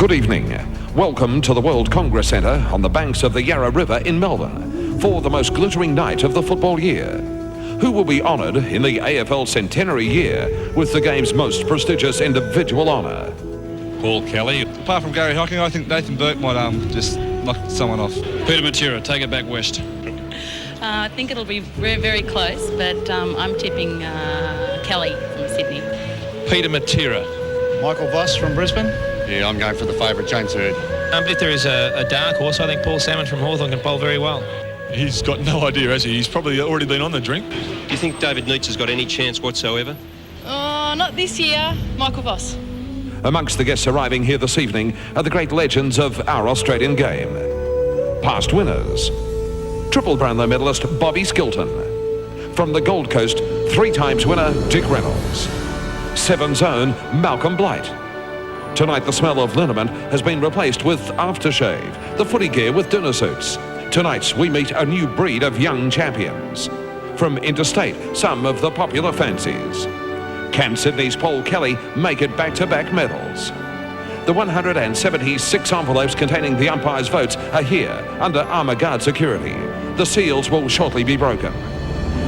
Good evening. Welcome to the World Congress Centre on the banks of the Yarra River in Melbourne for the most glittering night of the football year. Who will be honoured in the AFL centenary year with the game's most prestigious individual honour? Paul Kelly. Apart from Gary Hocking, I think Nathan Burke might just knock someone off. Peter Matera, take it back west. I think it'll be very, very close, but I'm tipping Kelly from Sydney. Peter Matera. Michael Voss from Brisbane. Yeah, I'm going for the favourite, James Hird. If there is a dark horse, I think Paul Salmon from Hawthorn can bowl very well. He's got no idea, has he? He's probably already been on the drink. Do you think David Neitz has got any chance whatsoever? Not this year. Michael Voss. Amongst the guests arriving here this evening are the great legends of our Australian game. Past winners. Triple Brownlow medalist Bobby Skilton. From the Gold Coast, 3 times winner Dick Reynolds. Seven's own Malcolm Blight. Tonight the smell of liniment has been replaced with aftershave, the footy gear with dinner suits. Tonight we meet a new breed of young champions. From interstate, some of the popular fancies. Can Sydney's Paul Kelly make it back-to-back medals? The 176 envelopes containing the umpire's votes are here under armour guard security. The seals will shortly be broken.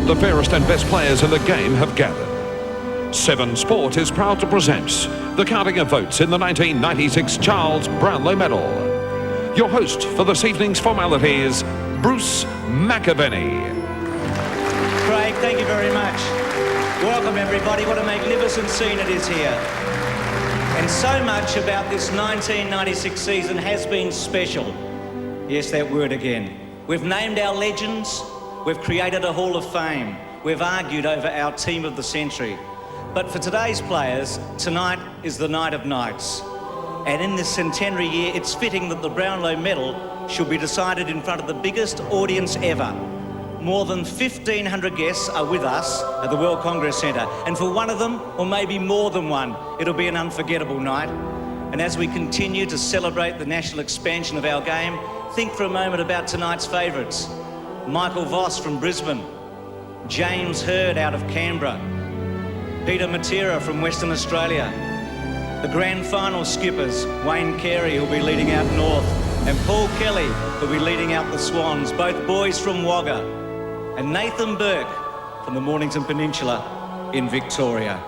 The fairest and best players in the game have gathered. 7 Sport is proud to present the counting of votes in the 1996 Charles Brownlow Medal. Your host for this evening's formalities, Bruce McAvenny. Craig, thank you very much. Welcome everybody, what a magnificent scene it is here. And so much about this 1996 season has been special. Yes, that word again. We've named our legends, we've created a Hall of Fame, we've argued over our team of the century. But for today's players, tonight is the night of nights. And in this centenary year, it's fitting that the Brownlow Medal should be decided in front of the biggest audience ever. More than 1,500 guests are with us at the World Congress Centre, and for one of them, or maybe more than one, it'll be an unforgettable night. And as we continue to celebrate the national expansion of our game, think for a moment about tonight's favourites. Michael Voss from Brisbane, James Hird out of Canberra, Peter Matera from Western Australia, the grand final skippers, Wayne Carey, who'll be leading out north, and Paul Kelly, who'll be leading out the Swans, both boys from Wagga, and Nathan Burke from the Mornington Peninsula in Victoria.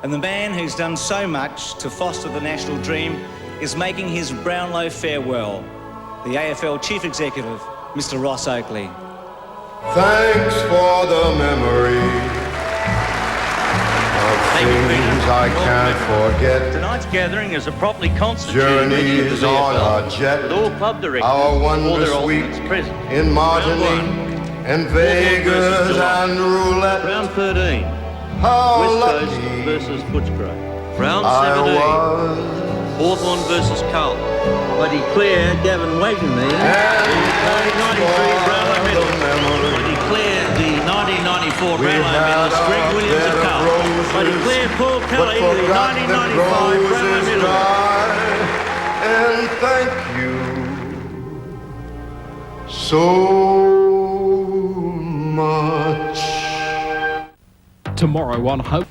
And the man who's done so much to foster the national dream is making his Brownlow farewell, the AFL Chief Executive, Mr. Ross Oakley. Thanks for the memory. Things I can't forget. Tonight's gathering is a properly constituted Journeys on our jet. with all club directors, Our all wondrous their week alternates present. in Martinique and Vegas and roulette. Round 13, How West lucky Coast versus Footscray. Round I 17, was. Hawthorn versus Carlton. I declare Gavin Wagney the 1993 Brownlow medal. I declare the 1994 Brownlow medalist Greg Williams of Carlton. I declare Paul Kelly the 1995 Brownlow medal. And thank you so much. Tomorrow on Hope.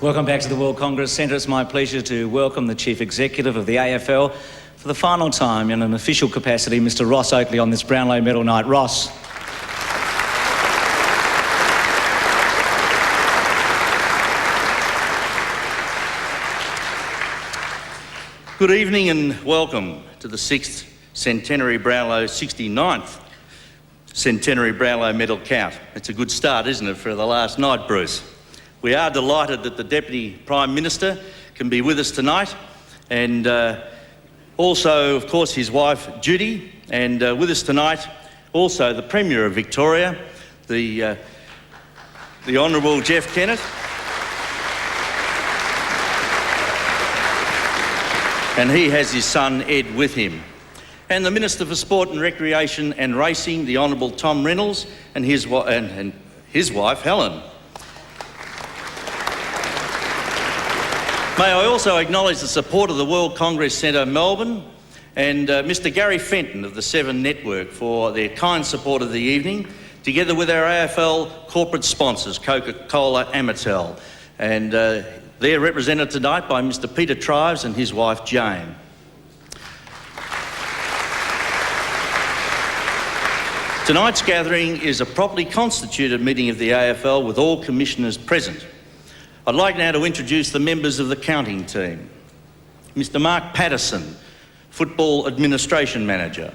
Welcome back to the World Congress Centre. It's my pleasure to welcome the Chief Executive of the AFL for the final time in an official capacity, Mr. Ross Oakley, on this Brownlow Medal night. Ross. Good evening and welcome to the 6th Centenary Brownlow, 69th Centenary Brownlow medal count. It's a good start, isn't it, for the last night, Bruce? We are delighted that the Deputy Prime Minister can be with us tonight, and also, of course, his wife, Judy, and with us tonight, also the Premier of Victoria, the Honourable Jeff Kennett, and he has his son, Ed, with him. And the Minister for Sport and Recreation and Racing, the Honourable Tom Reynolds, and his wife, Helen. May I also acknowledge the support of the World Congress Centre Melbourne and Mr. Gary Fenton of the 7 Network for their kind support of the evening, together with our AFL corporate sponsors, Coca-Cola, Amatel, and they're represented tonight by Mr. Peter Trives and his wife, Jane. Tonight's gathering is a properly constituted meeting of the AFL with all commissioners present. I'd like now to introduce the members of the counting team. Mr. Mark Patterson, Football Administration Manager.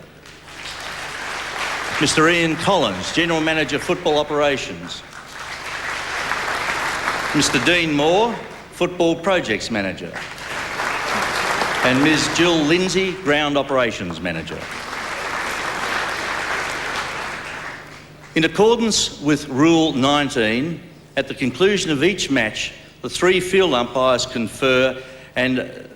Mr. Ian Collins, General Manager, Football Operations. Mr. Dean Moore, Football Projects Manager. And Ms. Jill Lindsay, Ground Operations Manager. In accordance with Rule 19, at the conclusion of each match, the 3 field umpires confer and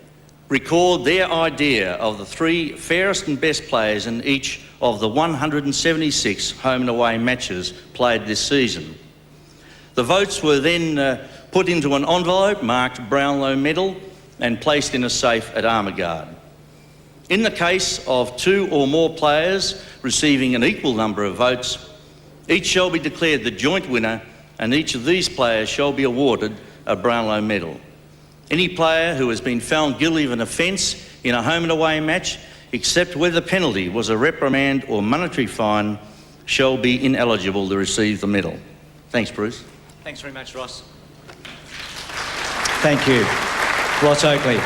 record their idea of the 3 fairest and best players in each of the 176 home and away matches played this season. The votes were then put into an envelope marked Brownlow Medal and placed in a safe at Armagard. In the case of 2 or more players receiving an equal number of votes, each shall be declared the joint winner, and each of these players shall be awarded a Brownlow Medal. Any player who has been found guilty of an offence in a home and away match, except where the penalty was a reprimand or monetary fine, shall be ineligible to receive the medal. Thanks, Bruce. Thanks very much, Ross. Thank you. Ross Oakley.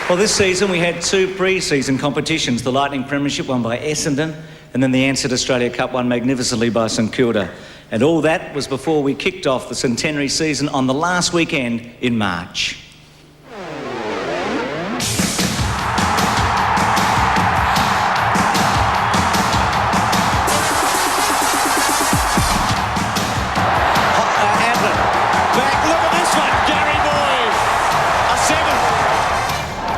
Well, this season we had 2 pre-season competitions, the Lightning Premiership won by Essendon, and then the Ansett Australia Cup won magnificently by St Kilda. And all that was before we kicked off the centenary season on the last weekend in March.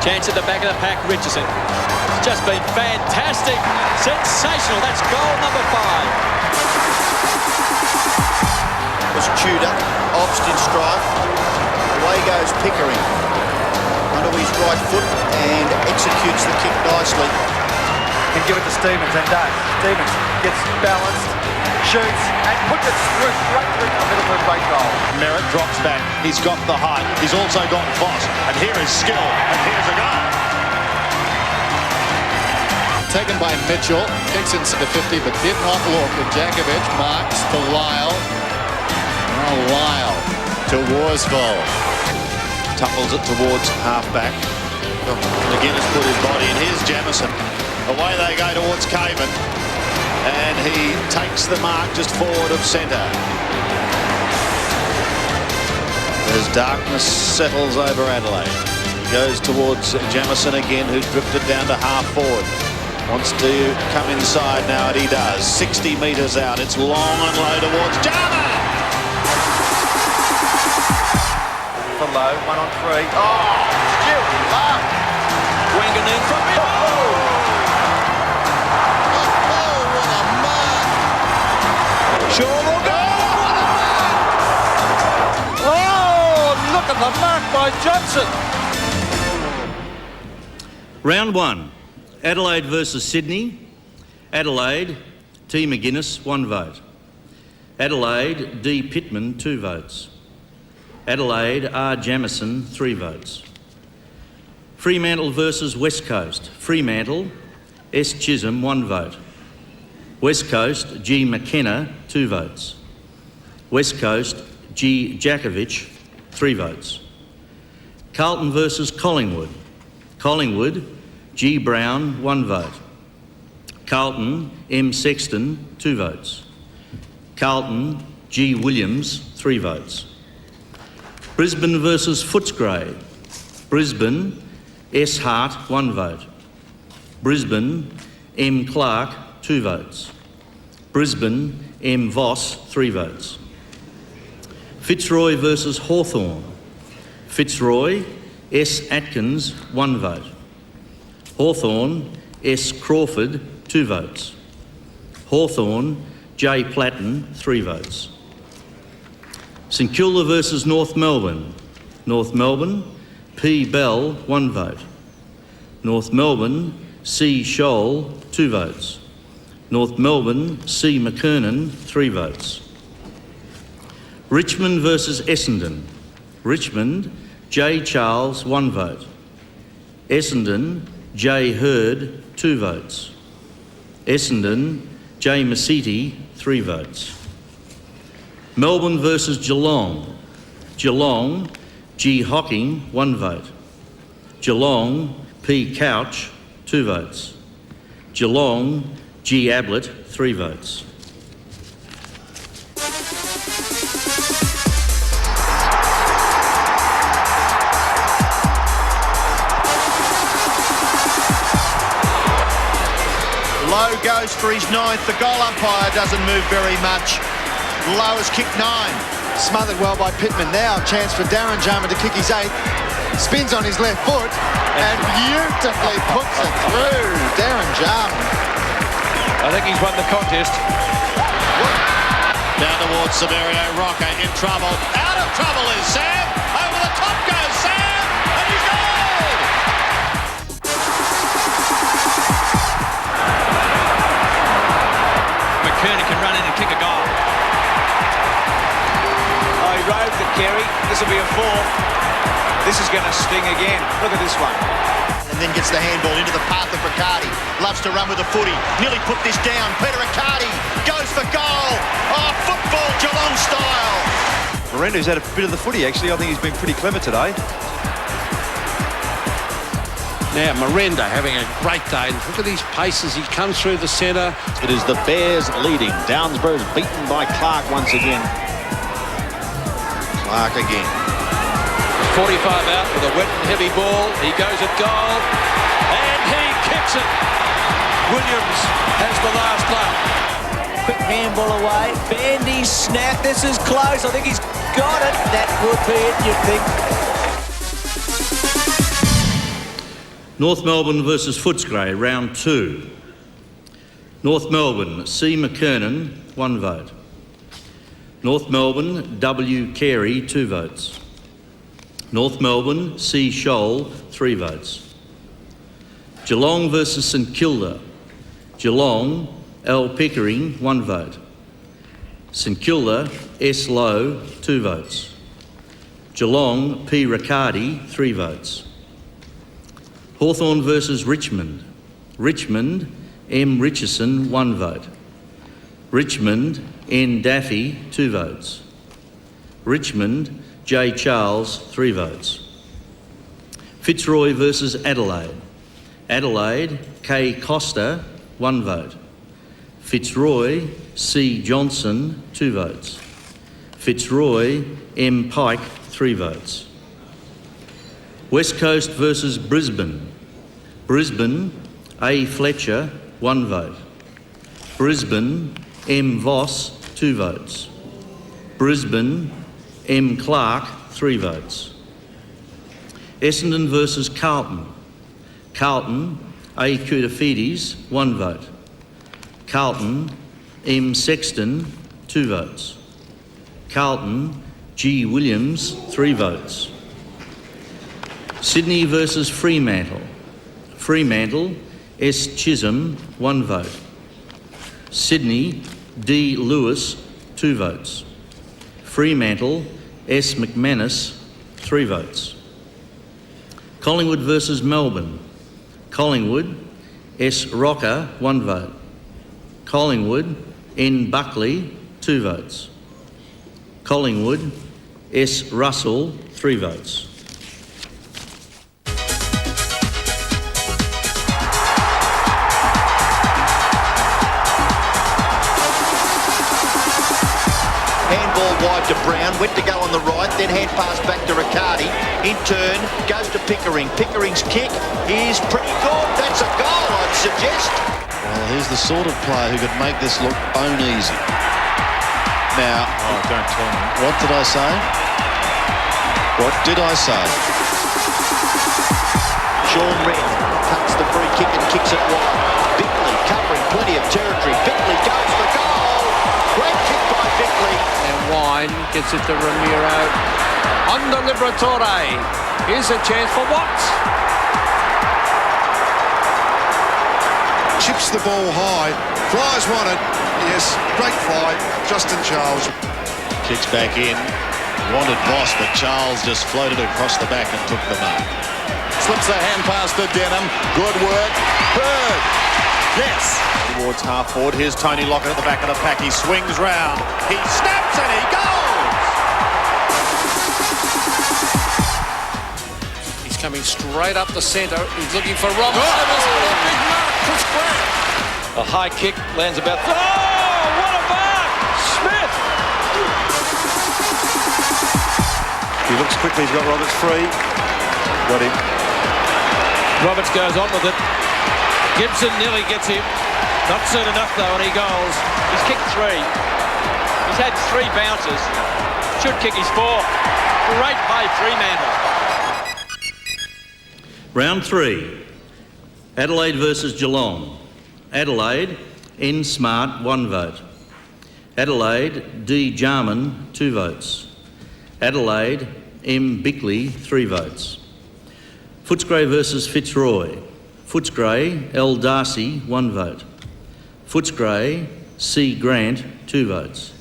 Chance at the back of the pack, Richardson. It's just been fantastic. Sensational. That's goal number 5. Was Tudor, Obst in strife. Away goes Pickering. Under his right foot and executes the kick nicely. Can give it to Stevens and does. Stevens gets balanced, shoots and puts it straight through the middle of a great goal. Merritt drops back. He's got the height. He's also got Voss. And here is skill. And here's a goal. Taken by Mitchell. Kicks into the 50 but did not look. And Jakovic marks to Lyle. Now Lyle to Worsfold. Tuffles it towards half-back. McGuinness put his body in. Here's Jamison. Away they go towards Caven. And he takes the mark just forward of centre. As darkness settles over Adelaide. He goes towards Jamison again, who drifted down to half forward. Wants to come inside now, and he does. 60 metres out. It's long and low towards Jama. For Low, 1 on 3. Oh, still love. Wanganeen from below. Sure will go. Oh, look at the mark by Johnson. Round 1, Adelaide versus Sydney. Adelaide, T. McGuinness, 1 vote. Adelaide, D. Pittman, 2 votes. Adelaide, R. Jamison, 3 votes. Fremantle versus West Coast. Fremantle, S. Chisholm, 1 vote. West Coast, G. McKenna, 2 votes. West Coast, G. Jakovic, 3 votes. Carlton versus Collingwood. Collingwood, G. Brown, 1 vote. Carlton, M. Sexton, 2 votes. Carlton, G. Williams, 3 votes. Brisbane versus Footscray. Brisbane, S. Hart, 1 vote. Brisbane, M. Clark, 2 votes. Brisbane, M. Voss, 3 votes. Fitzroy versus Hawthorn. Fitzroy, S. Atkins, 1 vote. Hawthorn, S. Crawford, 2 votes. Hawthorn, J. Platten, 3 votes. St Kilda versus North Melbourne. North Melbourne, P. Bell, 1 vote. North Melbourne, C. Scholl, 2 votes. North Melbourne, C. McKernan, 3 votes. Richmond versus Essendon. Richmond, J. Charles, 1 vote. Essendon, J. Hurd, 2 votes. Essendon, J. Masiti, 3 votes. Melbourne versus Geelong. Geelong, G. Hocking, 1 vote. Geelong, P. Couch, 2 votes. Geelong, G. Ablett, 3 votes. Lowe goes for his 9th. The goal umpire doesn't move very much. Lowe has kicked 9. Smothered well by Pittman. Now a chance for Darren Jarman to kick his 8th. Spins on his left foot and beautifully puts it through. Darren Jarman. I think he's won the contest. Down towards Severio. Rocker in trouble. Out of trouble is Sam. Over the top goes Sam. And he's goal! McKernan can run in and kick a goal. Oh, he rode the Kerry. This will be a 4. This is going to sting again. Look at this one. And then gets the handball into the path of Riccardi. Loves to run with the footy. Nearly put this down. Peter Riccardi goes for goal. Oh, football Geelong style. Morendo's had a bit of the footy, actually. I think he's been pretty clever today. Now, Miranda having a great day. Look at these paces. He comes through the centre. It is the Bears leading. Downsboro's beaten by Clark once again. Clark again. 45 out with a wet and heavy ball. He goes at goal and he kicks it. Williams has the last laugh. Quick handball away. Bandy snap. This is close. I think he's got it. That would be it, you'd think. North Melbourne versus Footscray, round 2. North Melbourne, C. McKernan, 1 vote. North Melbourne, W. Carey, 2 votes. North Melbourne, C. Scholl, 3 votes. Geelong versus St Kilda. Geelong, L. Pickering, 1 vote. St Kilda, S. Lowe, 2 votes. Geelong, P. Riccardi, 3 votes. Hawthorn versus Richmond. Richmond, M. Richardson, 1 vote. Richmond, N. Daffy, 2 votes. Richmond, J. Charles, 3 votes. Fitzroy versus Adelaide. Adelaide, K. Costa, 1 vote. Fitzroy, C. Johnson, 2 votes. Fitzroy, M. Pike, 3 votes. West Coast versus Brisbane. Brisbane, A. Fletcher, 1 vote. Brisbane, M. Voss, 2 votes. Brisbane, M. Clark, 3 votes. Essendon versus Carlton. Carlton, A. Koutafidis, 1 vote. Carlton, M. Sexton, 2 votes. Carlton, G. Williams, 3 votes. Sydney versus Fremantle. Fremantle, S. Chisholm, 1 vote. Sydney, D. Lewis, 2 votes. Fremantle, S. McManus, 3 votes. Collingwood versus Melbourne. Collingwood, S. Rocker, 1 vote. Collingwood, N. Buckley, 2 votes. Collingwood, S. Russell, 3 votes. Handball wide to Brown, went to go on the right, then hand pass back to Riccardi. In turn, goes to Pickering. Pickering's kick is pretty good. That's a goal, I'd suggest. Well, he's the sort of player who could make this look bone easy. Now, don't tell me. What did I say? What did I say? Sean Wren cuts the free kick and kicks it wide. Bickley covering plenty of territory. Bickley goes for goal. Great kick by Bickley. And Wine gets it to Ramiro. On the Liberatore. Here's a chance for Watts. chips the ball high. Flyers want it. Yes, great fly. Justin Charles. Kicks back in. Wanted Boss, but Charles just floated across the back and took the mark. Slips the hand pass to Denham. Good work. Bird. Yes. Towards half forward. Here's Tony Lockett at the back of the pack. He swings round. He snaps and he goes. He's coming straight up the centre. He's looking for Robert. Oh, big mark. Chris Grant. A high kick lands about. Oh, what a mark! Smith. He looks quickly. He's got Roberts free. Got him. Roberts goes on with it. Gibson nearly gets him. Not soon enough though, and he goes. He's kicked 3. He's had 3 bounces. Should kick his 4. Great play, Fremantle. Round 3. Adelaide versus Geelong. Adelaide, N. Smart, 1 vote. Adelaide, D. Jarman, 2 votes. Adelaide, M. Bickley, 3 votes. Footscray versus Fitzroy. Footscray, L. Darcy, 1 vote. Footscray, C. Grant, 2 votes.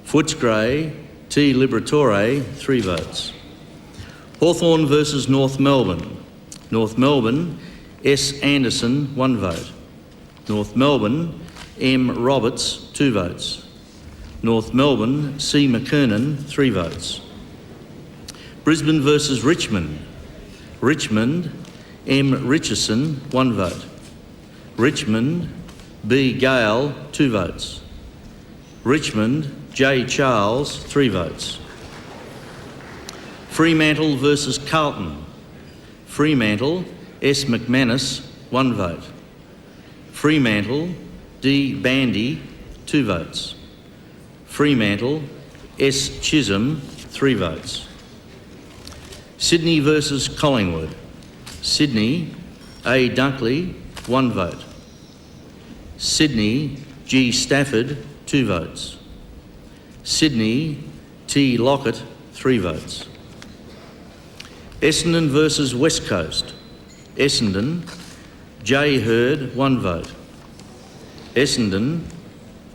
Footscray, T. Liberatore, 3 votes. Hawthorn versus North Melbourne. North Melbourne, S. Anderson, 1 vote. North Melbourne, M. Roberts, 2 votes. North Melbourne, C. McKernan, 3 votes. Brisbane versus Richmond. Richmond, M. Richardson, 1 vote. Richmond, B. Gale, 2 votes. Richmond, J. Charles, 3 votes. Fremantle versus Carlton. Fremantle, S. McManus, 1 vote. Fremantle, D. Bandy, 2 votes. Fremantle, S. Chisholm, 3 votes. Sydney versus Collingwood. Sydney, A. Dunkley, 1 vote. Sydney, G. Stafford, 2 votes. Sydney, T. Lockett, 3 votes. Essendon versus West Coast. Essendon, J. Hurd, 1 vote. Essendon,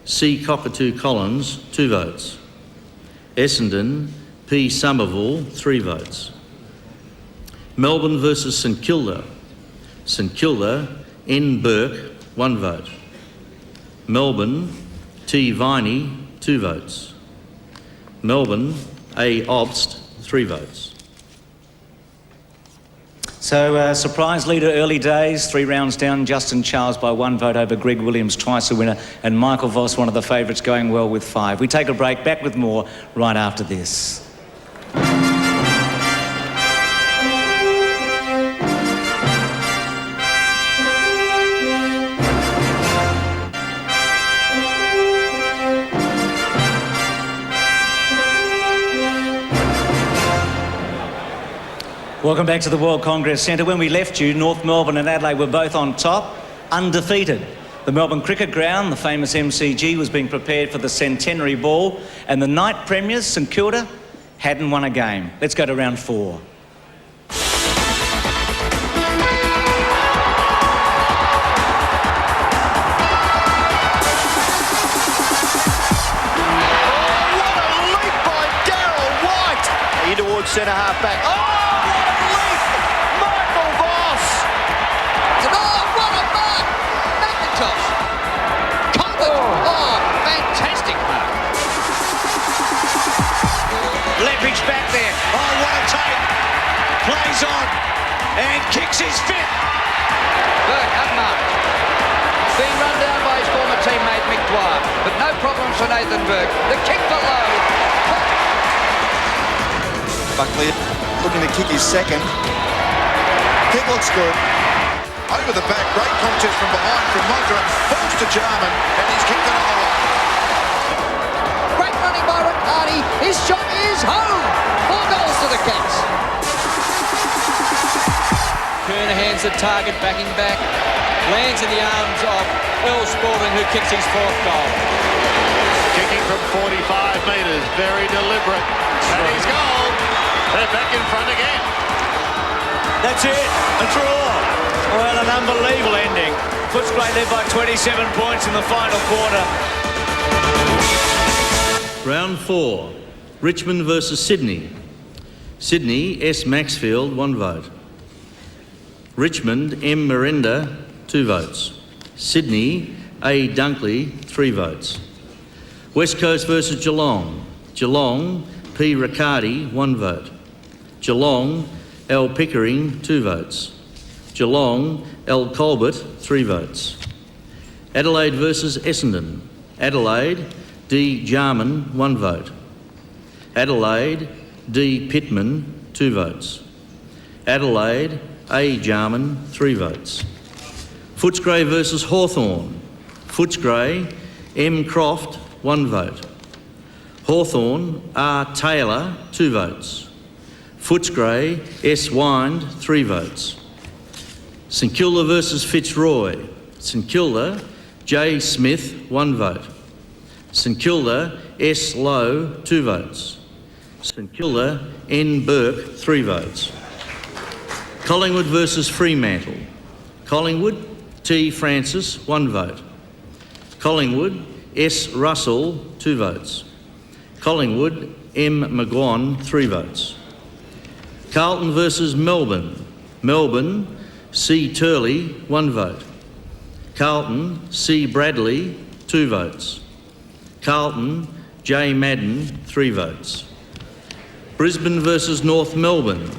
C. Cockatoo Collins, 2 votes. Essendon, P. Somerville, 3 votes. Melbourne versus St Kilda. St Kilda, N. Burke, 1 vote. Melbourne, T. Viney, 2 votes. Melbourne, A. Obst, 3 votes. So, surprise leader early days, 3 rounds down, Justin Charles by 1 vote over Greg Williams, twice a winner, and Michael Voss, one of the favourites, going well with 5. We take a break, back with more right after this. Welcome back to the World Congress Centre. When we left you, North Melbourne and Adelaide were both on top, undefeated. The Melbourne Cricket Ground, the famous MCG, was being prepared for the Centenary Ball, and the night premiers, St Kilda, hadn't won a game. Let's go to round 4. Towards centre half back. Oh, what a leap! Michael Voss! Oh, what a mark! McIntosh! Combet! Oh, fantastic mark! Leppich back there. Oh, what a take! Plays on and kicks his 5th. Burke unmarked. Being run down by his former teammate Mick Dwyer, but no problems for Nathan Burke. The kick below. Buckley looking to kick his 2nd. Kick looks good. Over the back, great contest from behind from Modra. Falls to Jarman, and he's kicked another one. Great running by Riccardi. His shot is home. 4 goals to the Cats. Kernahan's the target, backing back. Lands in the arms of Earl Spalding, who kicks his 4th goal. Kicking from 45 metres, very deliberate. And he's goal. They're back in front again. That's it, a draw. Well, an unbelievable ending. Footscray led by 27 points in the final quarter. Round 4, Richmond versus Sydney. Sydney, S. Maxfield, 1 vote. Richmond, M. Miranda, 2 votes. Sydney, A. Dunkley, 3 votes. West Coast versus Geelong. Geelong, P. Riccardi, 1 vote. Geelong, L. Pickering, 2 votes. Geelong, L. Colbert, 3 votes. Adelaide versus Essendon. Adelaide, D. Jarman, 1 vote. Adelaide, D. Pittman, 2 votes. Adelaide, A. Jarman, 3 votes. Footscray versus Hawthorn. Footscray, M. Croft, 1 vote. Hawthorn, R. Taylor, 2 votes. Footscray, S. Wind, 3 votes. St Kilda versus Fitzroy. St Kilda, J. Smith, 1 vote. St Kilda, S. Lowe, 2 votes. St Kilda, N. Burke, 3 votes. Collingwood versus Fremantle. Collingwood, T. Francis, 1 vote. Collingwood, S. Russell, 2 votes. Collingwood, M. McGuan, 3 votes. Carlton versus Melbourne. Melbourne, C. Turley, 1 vote. Carlton, C. Bradley, 2 votes. Carlton, J. Madden, 3 votes. Brisbane versus North Melbourne.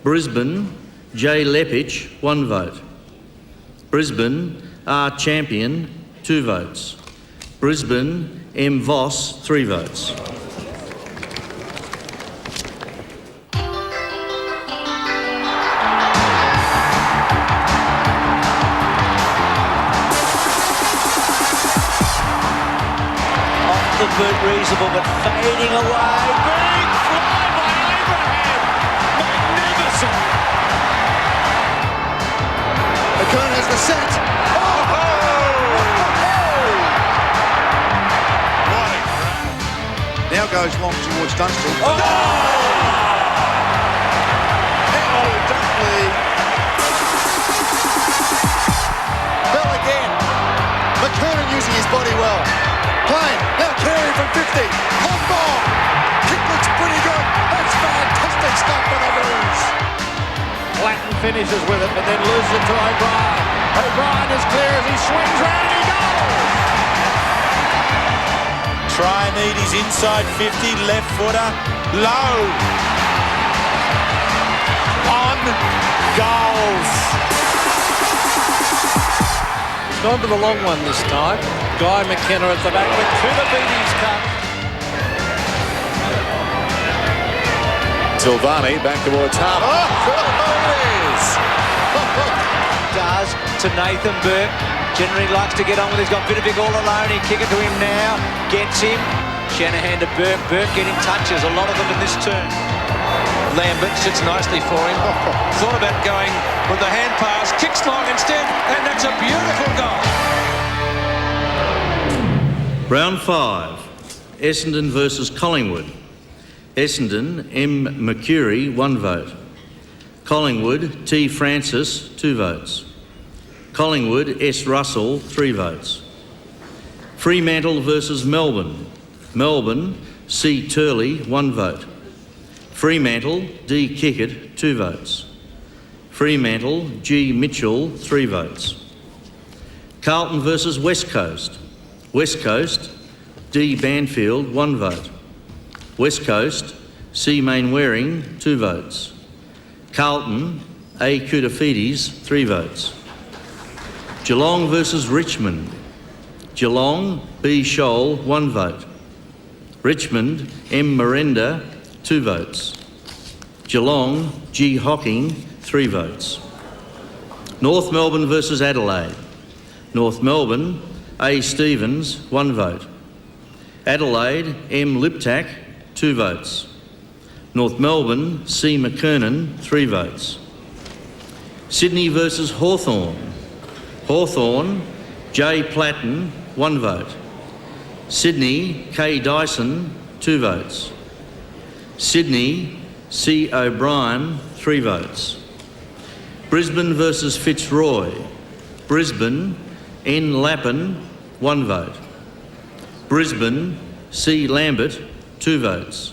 Brisbane, J. Lepich, 1 vote. Brisbane, R. Champion, 2 votes. Brisbane, M. Voss, 3 votes. Off the boot, reasonable, but fading away. Big fly by Abraham. Magnificent. McKern has the set. Now goes long towards Dunstall. Dunkley. Bell again. McKernan using his body well. Playing. Now Carey from 50. Long ball. Kick looks pretty good. That's fantastic stuff for the Blues. Blatten finishes with it, but then loses it to O'Brien. O'Brien is clear as he swings round and he goes. Try and eat his inside 50, left footer, low. On goals. He's gone for the long one this time. Guy McKenna at the back with to the beaties cut. Silvani back towards half. Does to Nathan Burke. Generally likes to get on with it. He's got Vidovic all alone. He kick it to him now. Gets him. Shanahan to Burke. Burke getting touches. A lot of them in this turn. Lambert sits nicely for him. Thought about going with the hand pass. Kicks long instead. And that's a beautiful goal. Round 5. Essendon versus Collingwood. Essendon, M. Mercury, 1 vote. Collingwood, T. Francis, 2 votes. Collingwood, S. Russell, 3 votes. Fremantle versus Melbourne. Melbourne, C. Turley, 1 vote. Fremantle, D. Kickett, 2 votes. Fremantle, G. Mitchell, 3 votes. Carlton versus West Coast. West Coast, D. Banfield, 1 vote. West Coast, C. Mainwaring, 2 votes. Carlton, A. Koutafidis, 3 votes. Geelong versus Richmond. Geelong, B. Scholl, 1 vote. Richmond, M. Miranda, 2 votes. Geelong, G. Hocking, 3 votes. North Melbourne versus Adelaide. North Melbourne, A. Stevens, 1 vote. Adelaide, M. Liptak, 2 votes. North Melbourne, C. McKernan, 3 votes. Sydney versus Hawthorn. Hawthorn, J. Platten, 1 vote. Sydney, K. Dyson, 2 votes. Sydney, C. O'Brien, 3 votes. Brisbane versus Fitzroy. Brisbane, N. Lappin, 1 vote. Brisbane, C. Lambert, 2 votes.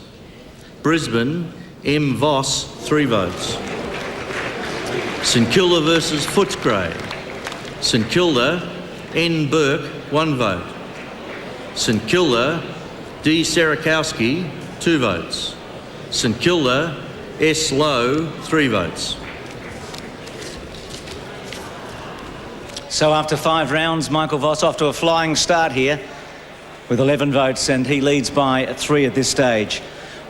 Brisbane, M. Voss, 3 votes. St Kilda versus Footscray. St Kilda, N. Burke, 1 vote. St Kilda, D. Sarakowski, 2 votes. St Kilda, S. Lowe, 3 votes. So after 5 rounds, Michael Voss off to a flying start here with 11 votes, and he leads by 3 at this stage.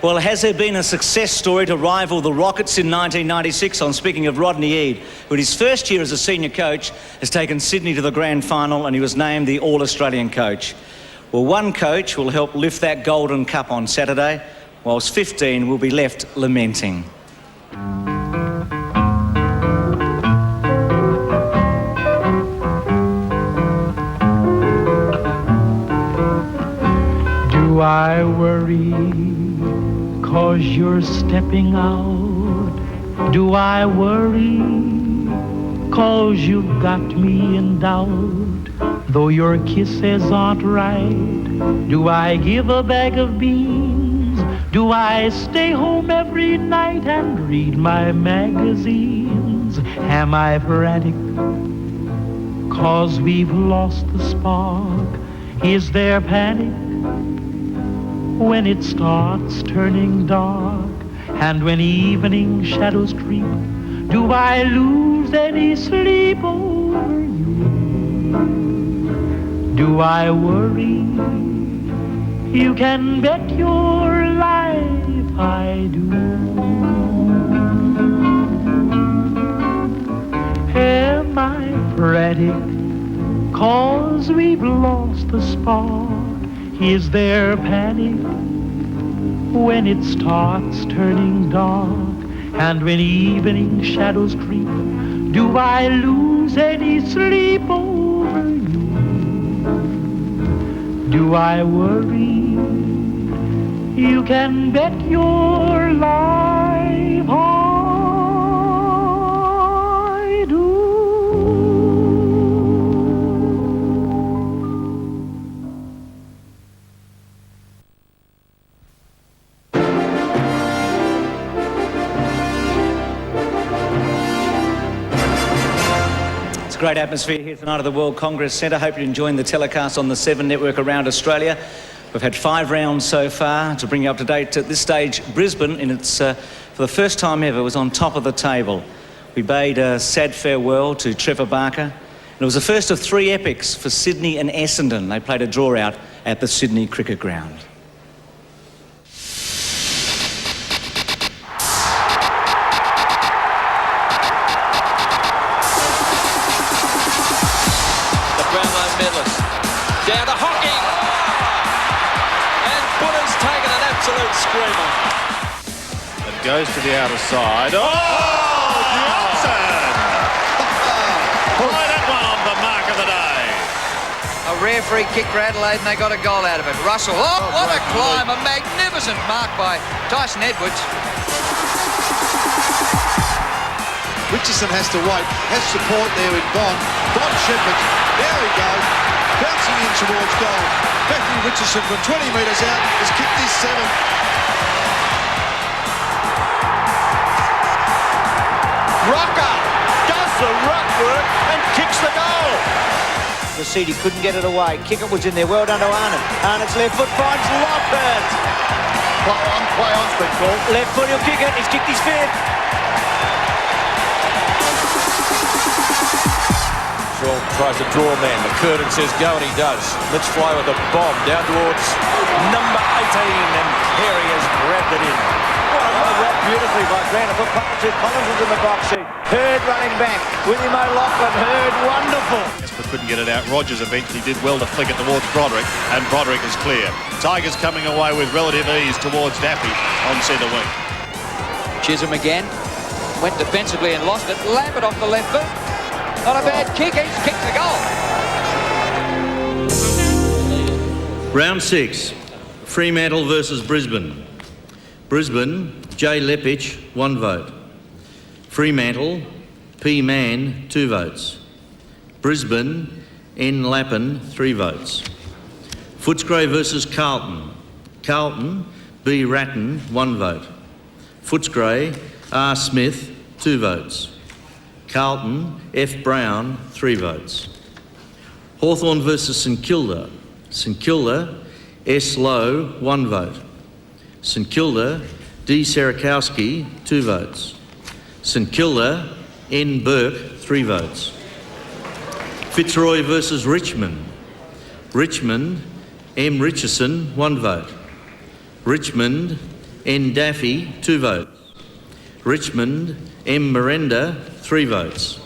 Well, has there been a success story to rival the Rockets in 1996? I'm speaking of Rodney Eade, who in his first year as a senior coach has taken Sydney to the grand final, and he was named the All-Australian coach. Well, one coach will help lift that golden cup on Saturday, whilst 15 will be left lamenting. Do I worry 'cause you're stepping out? Do I worry 'cause you've got me in doubt? Though your kisses aren't right, do I give a bag of beans? Do I stay home every night and read my magazines? Am I frantic 'cause we've lost the spark? Is there panic when it starts turning dark? And when evening shadows creep, do I lose any sleep over you? Do I worry? You can bet your life I do. Am I frantic 'cause we've lost the spark? Is there panic when it starts turning dark? And when evening shadows creep, do I lose any sleep over you? Do I worry? You can bet your life I do. Great atmosphere here tonight at the World Congress Centre. Hope you're enjoying the telecast on the 7 network around Australia. We've had 5 rounds so far. To bring you up to date at this stage, Brisbane, for the first time ever, was on top of the table. We bade a sad farewell to Trevor Barker. And it was the first of 3 epics for Sydney and Essendon. They played a draw out at the Sydney Cricket Ground. Down to Hockey. And Buller's taken an absolute screamer. It goes to the outer side. Oh! Johnson! Play that one on the mark of the day. A rare free kick for Adelaide, and they got a goal out of it. Russell, what a climb, a magnificent mark by Tyson Edwards. Richardson has to wait, has support there with Bond. Bond Shepherd, there he goes, bouncing in towards goal. Matthew Richardson from 20 metres out has kicked his 7th. Rocker does the ruck work and kicks the goal. The Seedy couldn't get it away. Kicker was in there. Well done to Arnott. Arnott's left foot finds Lockhart. Play on's been called. Left foot, he'll kick it. He's kicked his 5th. Tries to draw a man. McCurtain says go, and he does. Let's fly with the bomb down towards number 18, and Perry has grabbed it in. Well wrapped beautifully by Grant. I thought Collins was in the box seat. Hurd running back. William O'Loughlin. Hurd, wonderful. But couldn't get it out. Rogers eventually did well to flick it towards Broderick, and Broderick is clear. Tigers coming away with relative ease towards Daffy on centre wing. Chisholm again. Went defensively and lost it. Lambert off the left boot. Not a bad kick, he's kicked the goal. Round 6, Fremantle versus Brisbane. Brisbane, J. Lepich, 1 vote. Fremantle, P. Mann, 2 votes. Brisbane, N. Lappin, 3 votes. Footscray versus Carlton. Carlton, B. Ratton, 1 vote. Footscray, R. Smith, 2 votes. Carlton, F. Brown, 3 votes. Hawthorn versus St Kilda. St Kilda, S. Lowe, 1 vote. St Kilda, D. Serakowski, 2 votes. St Kilda, N. Burke, 3 votes. Fitzroy versus Richmond. Richmond, M. Richardson, 1 vote. Richmond, N. Daffy, 2 votes. Richmond, M. Miranda, 3 votes.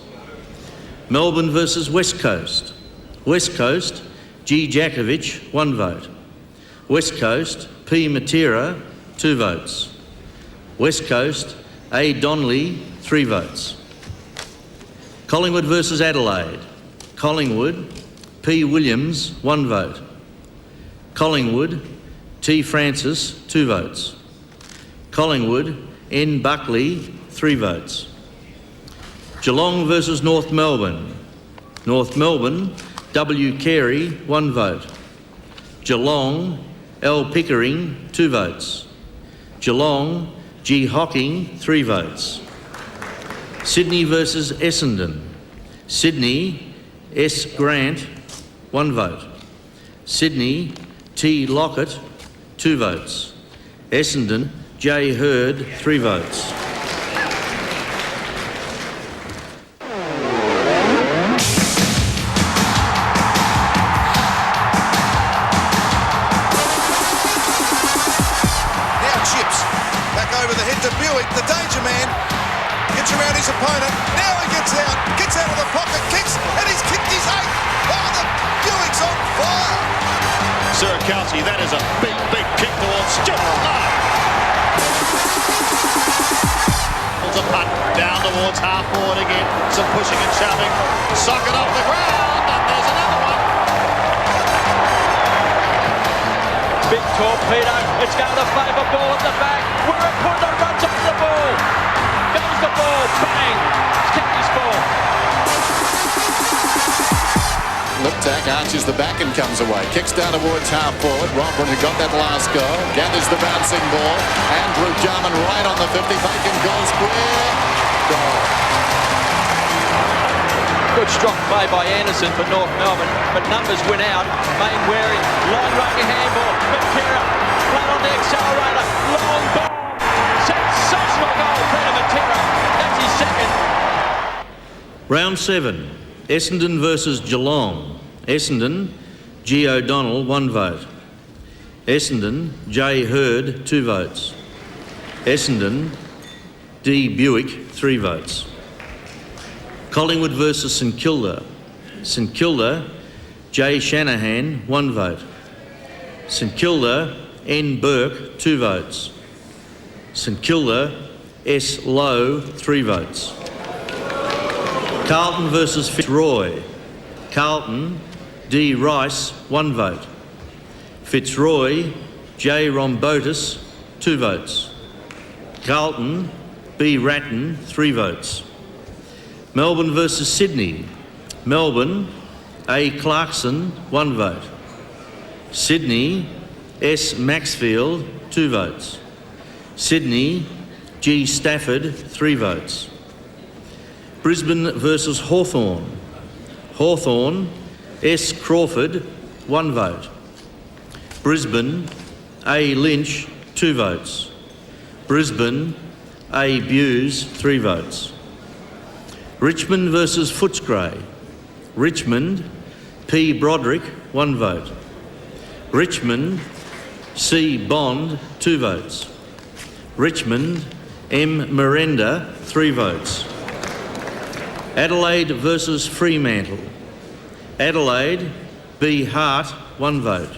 Melbourne versus West Coast. West Coast, G. Jakovich, 1 vote. West Coast, P. Matera, 2 votes. West Coast, A. Donnelly, 3 votes. Collingwood versus Adelaide. Collingwood, P. Williams, 1 vote. Collingwood, T. Francis, 2 votes. Collingwood, N. Buckley, 3 votes. Geelong versus North Melbourne. North Melbourne, W. Carey, 1 vote. Geelong, L. Pickering, 2 votes. Geelong, G. Hocking, 3 votes. Sydney versus Essendon. Sydney, S. Grant, 1 vote. Sydney, T. Lockett, 2 votes. Essendon, J. Hurd, 3 votes. Now Chips. Back over the head to Buick, the danger man. Gets around his opponent. Now he gets out of the pocket, kicks, and he's kicked his 8th. Oh, the Buick's on fire. Serakowski, that is a big, big kick towards Stuart. Pulls a punt down towards half forward again. Some pushing and shoving. Socket off the ground, and there's another one. Big torpedo. It's going to favour ball at the back. Wirrapunta runs off the ball. Goes the ball. Bang. It's Kenny's ball. Liptak arches the back and comes away. Kicks down towards half forward. Robin, who got that last go, gathers the bouncing ball. Andrew Jarman right on the 50. Bacon goal square. Goal. Good strong play by Anderson for North Melbourne, but numbers win out. Main Waring, long running handball. Matera, flat on the accelerator. Long ball. Sensational goal, Peter Matera. That's his second. Round 7. Essendon versus Geelong. Essendon, G. O'Donnell, 1 vote. Essendon, J. Hurd, 2 votes. Essendon, D. Buick, 3 votes. Collingwood versus St Kilda. St Kilda, J. Shanahan, 1 vote. St Kilda, N. Burke, 2 votes. St Kilda, S. Lowe, 3 votes. Carlton versus Fitzroy. Carlton, D. Rice, 1 vote. Fitzroy, J. Rombotis, 2 votes. Carlton, B. Ratton, 3 votes. Melbourne versus Sydney. Melbourne, A. Clarkson, 1 vote. Sydney, S. Maxfield, 2 votes. Sydney, G. Stafford, 3 votes. Brisbane versus Hawthorn. Hawthorn, S. Crawford, 1 vote. Brisbane, A. Lynch, 2 votes. Brisbane, A. Buse, 3 votes. Richmond versus Footscray. Richmond, P. Broderick, 1 vote. Richmond, C. Bond, 2 votes. Richmond, M. Miranda, 3 votes. Adelaide versus Fremantle. Adelaide, B. Hart, 1 vote.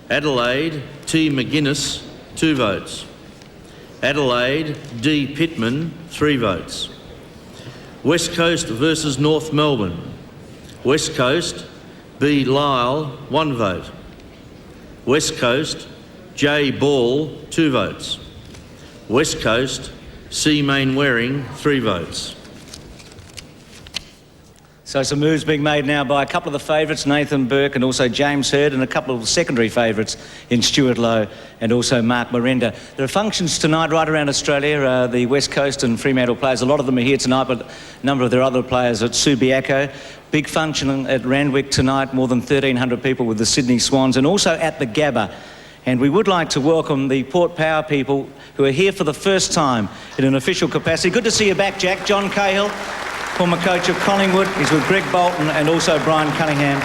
Adelaide, T. McGuinness, 2 votes. Adelaide, D. Pittman, 3 votes. West Coast versus North Melbourne. West Coast, B. Lyle, 1 vote. West Coast, J. Ball, 2 votes. West Coast, C. Mainwaring, 3 votes. So some moves being made now by a couple of the favourites, Nathan Burke and also James Hird, and a couple of secondary favourites in Stuart Lowe and also Mark Miranda. There are functions tonight right around Australia. The West Coast and Fremantle players, a lot of them are here tonight, but a number of their other players at Subiaco. Big function at Randwick tonight, more than 1,300 people with the Sydney Swans, and also at the Gabba. And we would like to welcome the Port Power people who are here for the first time in an official capacity. Good to see you back, Jack. John Cahill, former coach of Collingwood. He's with Greg Bolton and also Brian Cunningham.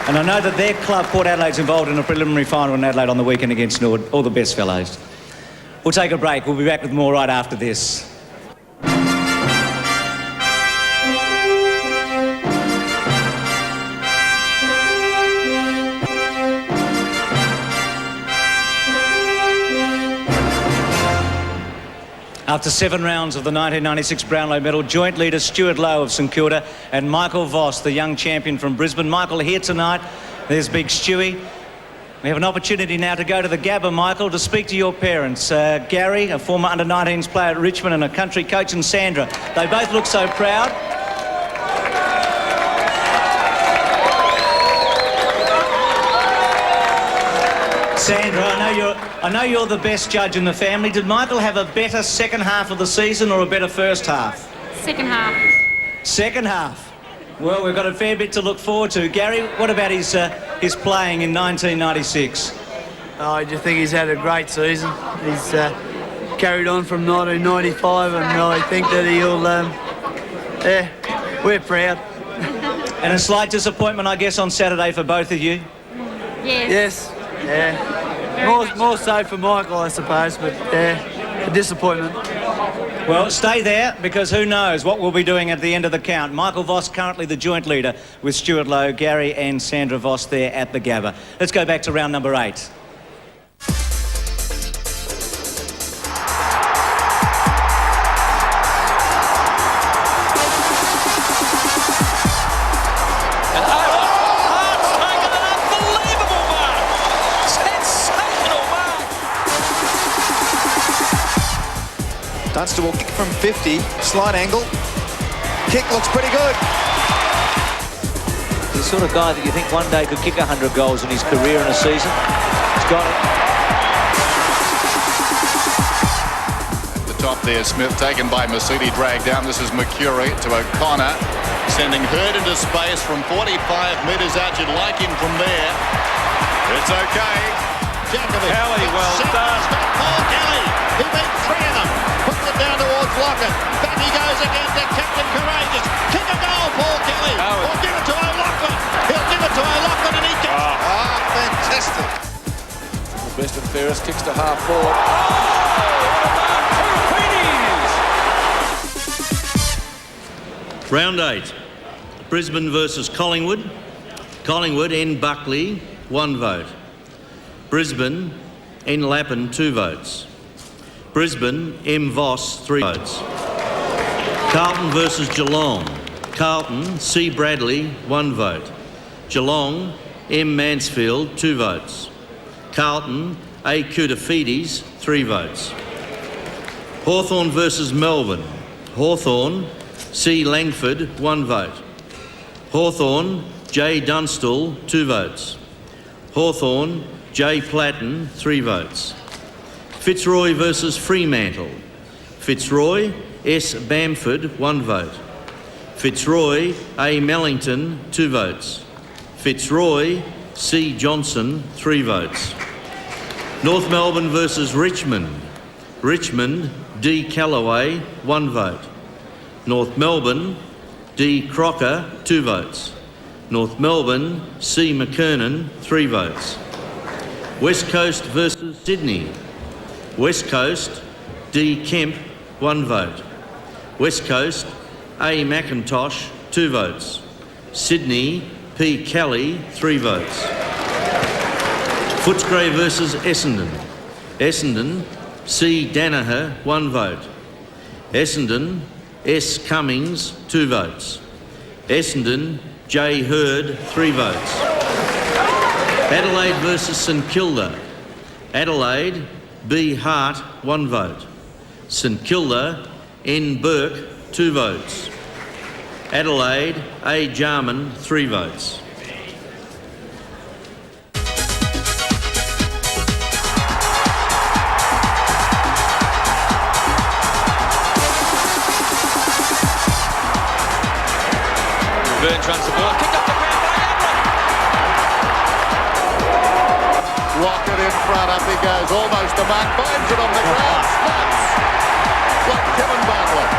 And I know that their club, Port Adelaide's involved in a preliminary final in Adelaide on the weekend against Nord. All the best, fellows. We'll take a break. We'll be back with more right after this. After 7 rounds of the 1996 Brownlow medal, joint leader Stuart Lowe of St Kilda and Michael Voss, the young champion from Brisbane. Michael here tonight. There's Big Stewie. We have an opportunity now to go to the Gabba, Michael, to speak to your parents. Gary, a former under-19s player at Richmond and a country coach, and Sandra. They both look so proud. Sandra, I know you're the best judge in the family. Did Michael have a better second half of the season or a better first half? Second half. Second half. Well, we've got a fair bit to look forward to. Gary, what about his playing in 1996? I just think he's had a great season. He's carried on from 1995, and I think that he'll, we're proud. And a slight disappointment, I guess, on Saturday for both of you? Yes. Yeah. More so for Michael, I suppose, but a disappointment. Well, stay there, because who knows what we'll be doing at the end of the count. Michael Voss, currently the joint leader with Stuart Lowe, Gary and Sandra Voss there at the Gabba. Let's go back to round number 8. Dunster will kick from 50, slight angle. Kick looks pretty good. He's the sort of guy that you think one day could kick 100 goals in his career in a season. He's got it. At the top there, Smith taken by Mercedes, dragged down. This is Mercury to O'Connor, sending Hird into space from 45 metres out. You'd like him from there. It's okay. Kelly, well done. Paul Kelly, he beat 3 of them. Puts it down towards Lockett. Back he goes again to Captain Courageous. Kick a goal, Paul Kelly. Or give it to O'Loughlin. He'll give it to O'Loughlin and he gets it. Fantastic. The best and fairest kicks to half forward. Round 8. Brisbane versus Collingwood. Collingwood, N. Buckley, 1 vote. Brisbane, N. Lappin, 2 votes. Brisbane, M. Voss, 3 votes. Carlton versus Geelong. Carlton, C. Bradley, 1 vote. Geelong, M. Mansfield, 2 votes. Carlton, A. Koutafidis, 3 votes. Hawthorn versus Melbourne. Hawthorn, C. Langford, 1 vote. Hawthorn, J. Dunstall, 2 votes. Hawthorn, J. Platten, 3 votes. Fitzroy versus Fremantle. Fitzroy, S. Bamford, 1 vote. Fitzroy, A. Mellington, 2 votes. Fitzroy, C. Johnson, 3 votes. North Melbourne versus Richmond. Richmond, D. Callaway, 1 vote. North Melbourne, D. Crocker, 2 votes. North Melbourne, C. McKernan, 3 votes. West Coast versus Sydney. West Coast, D. Kemp, 1 vote. West Coast, A. McIntosh, 2 votes. Sydney, P. Kelly, 3 votes. Footscray versus Essendon. Essendon, C. Danaher, 1 vote. Essendon, S. Cummings, 2 votes. Essendon, J. Hird, 3 votes. Adelaide versus St Kilda. Adelaide, B. Hart, 1 vote. St Kilda, N. Burke, 2 votes. Adelaide, A. Jarman, 3 votes. Burns runs the ball, kicked up the ground by Ablett. Rocket in front, up he goes, almost the mark, finds it on the ground, spots. Like Kevin Bartlett.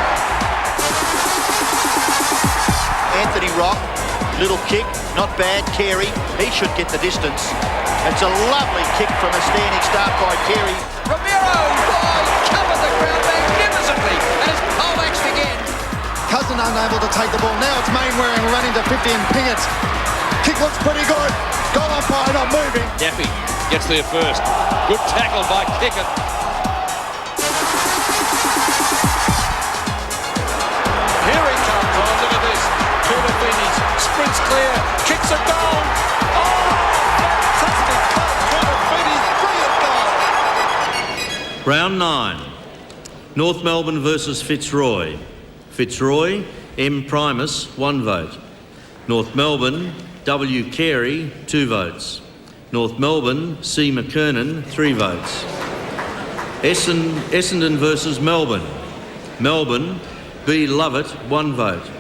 Anthony Rock, little kick, not bad. Carey, he should get the distance. It's a lovely kick from a standing start by Carey. Romero, covered the ground magnificently and has poleaxed again. Cousin unable to take the ball. Now it's Mainwaring running to 50 and ping it. Kick looks pretty good. Goal umpire not moving. Daffy gets there first. Good tackle by Kickett. Here he comes. Oh, look at this. Kuda Finis sprints clear, kicks a goal. Oh, fantastic goal. Kuda Finis, brilliant goal. Round 9. North Melbourne versus Fitzroy. Fitzroy, M. Primus, 1 vote. North Melbourne, W. Carey, 2 votes. North Melbourne, C. McKernan, 3 votes. Essendon versus Melbourne. Melbourne, B. Lovett, 1 vote.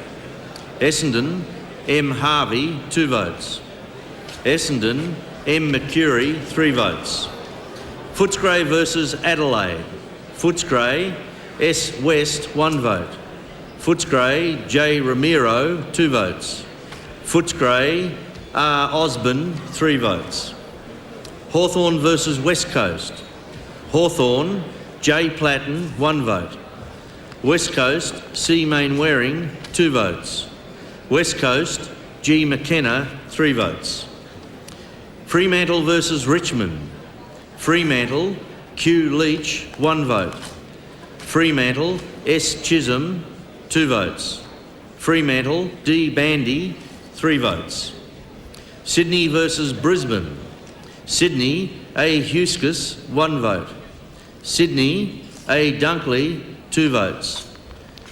Essendon, M. Harvey, 2 votes. Essendon, M. McCurry, 3 votes. Footscray versus Adelaide. Footscray, S. West, 1 vote. Footscray, J. Ramiro, 2 votes. Footscray, R. Osborne, 3 votes. Hawthorn versus West Coast. Hawthorn, J. Platten, 1 vote. West Coast, C. Mainwaring, 2 votes. West Coast, G. McKenna, 3 votes. Fremantle versus Richmond. Fremantle, Q. Leach, 1 vote. Fremantle, S. Chisholm, 2 votes. Fremantle, D. Bandy, 3 votes. Sydney versus Brisbane. Sydney, A. Huskus, 1 vote. Sydney, A. Dunkley, 2 votes.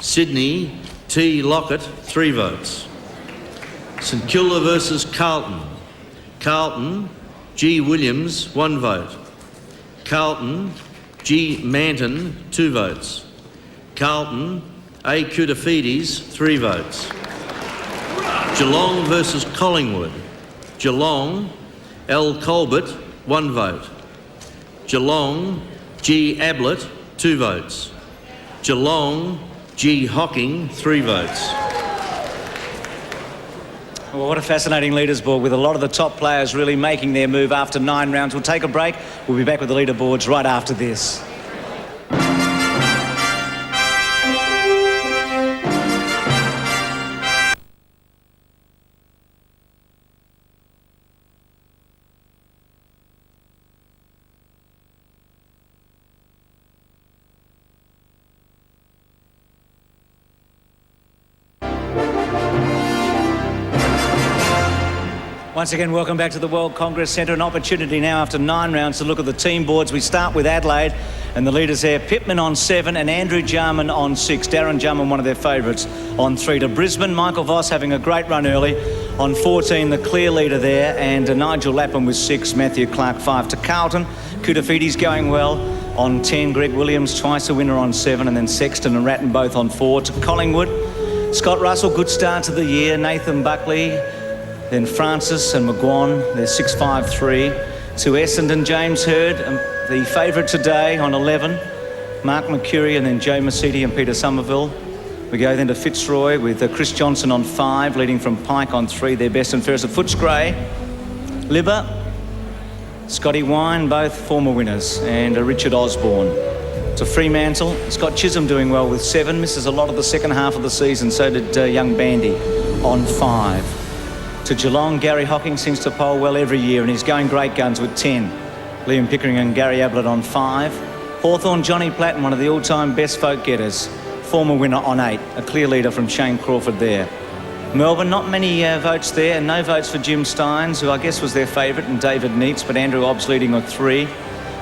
Sydney, T. Lockett, 3 votes. St Kilda versus Carlton. Carlton, G. Williams, 1 vote. Carlton, G. Manton, 2 votes. Carlton, A. Koutafidis, 3 votes. Geelong versus Collingwood. Geelong, L. Colbert, 1 vote. Geelong, G. Ablett, 2 votes. Geelong, G. Hocking, 3 votes. Well, what a fascinating leaderboard with a lot of the top players really making their move after 9 rounds. We'll take a break. We'll be back with the leaderboards right after this. Once again, welcome back to the World Congress Centre. An opportunity now after 9 rounds to look at the team boards. We start with Adelaide and the leaders there, Pittman on 7 and Andrew Jarman on 6. Darren Jarman, one of their favourites, on 3. To Brisbane, Michael Voss having a great run early. On 14, the clear leader there, and Nigel Lapham with 6, Matthew Clark 5. To Carlton, Koutafidis going well on 10, Greg Williams twice a winner on 7, and then Sexton and Ratton both on 4. To Collingwood, Scott Russell, good start to the year. Nathan Buckley, then Francis and McGuan, they're 6-5-3. To Essendon, James Hird, the favourite today on 11. Mark McCurry and then Joe Masidi and Peter Somerville. We go then to Fitzroy with Chris Johnson on 5, leading from Pike on 3, their best and fairest. At Footscray, Libba, Scotty Wine, both former winners, and Richard Osborne. To Fremantle, Scott Chisholm doing well with 7, misses a lot of the second half of the season, so did young Bandy on 5. To Geelong, Gary Hocking seems to poll well every year, and he's going great guns with 10. Liam Pickering and Gary Ablett on 5. Hawthorn, Johnny Platten, one of the all-time best vote getters, former winner on 8. A clear leader from Shane Crawford there. Melbourne, not many votes there, and no votes for Jim Steins, who I guess was their favourite, and David Neitz, but Andrew Obbs leading with 3.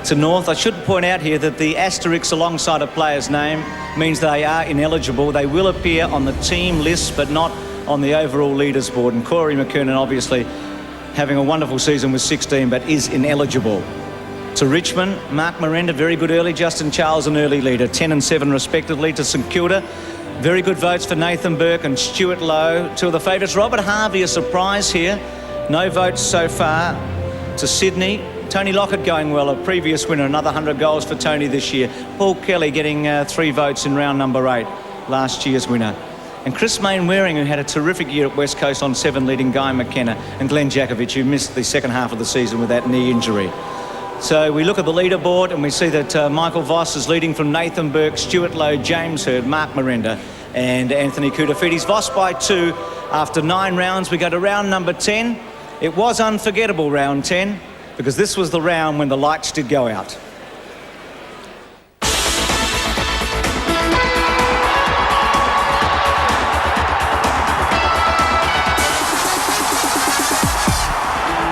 to North. I should point out here that the asterisk alongside a player's name means they are ineligible. They will appear on the team list, but not on the overall leaders board. And Corey McKernan obviously having a wonderful season with 16, but is ineligible. To Richmond, Mark Miranda, very good early. Justin Charles, an early leader, 10 and 7 respectively. To St Kilda, very good votes for Nathan Burke and Stuart Lowe. Two of the favourites. Robert Harvey, a surprise here. No votes so far. To Sydney, Tony Lockett going well, a previous winner, another 100 goals for Tony this year. Paul Kelly getting 3 votes in round number 8, last year's winner. And Chris Mainwaring, who had a terrific year at West Coast on 7, leading Guy McKenna, and Glenn Jakovich, who missed the second half of the season with that knee injury. So we look at the leaderboard and we see that Michael Voss is leading from Nathan Burke, Stuart Lowe, James Hird, Mark Miranda and Anthony Koutafidis. Voss by 2 after 9 rounds. We go to round number 10. It was unforgettable, round 10, because this was the round when the lights did go out.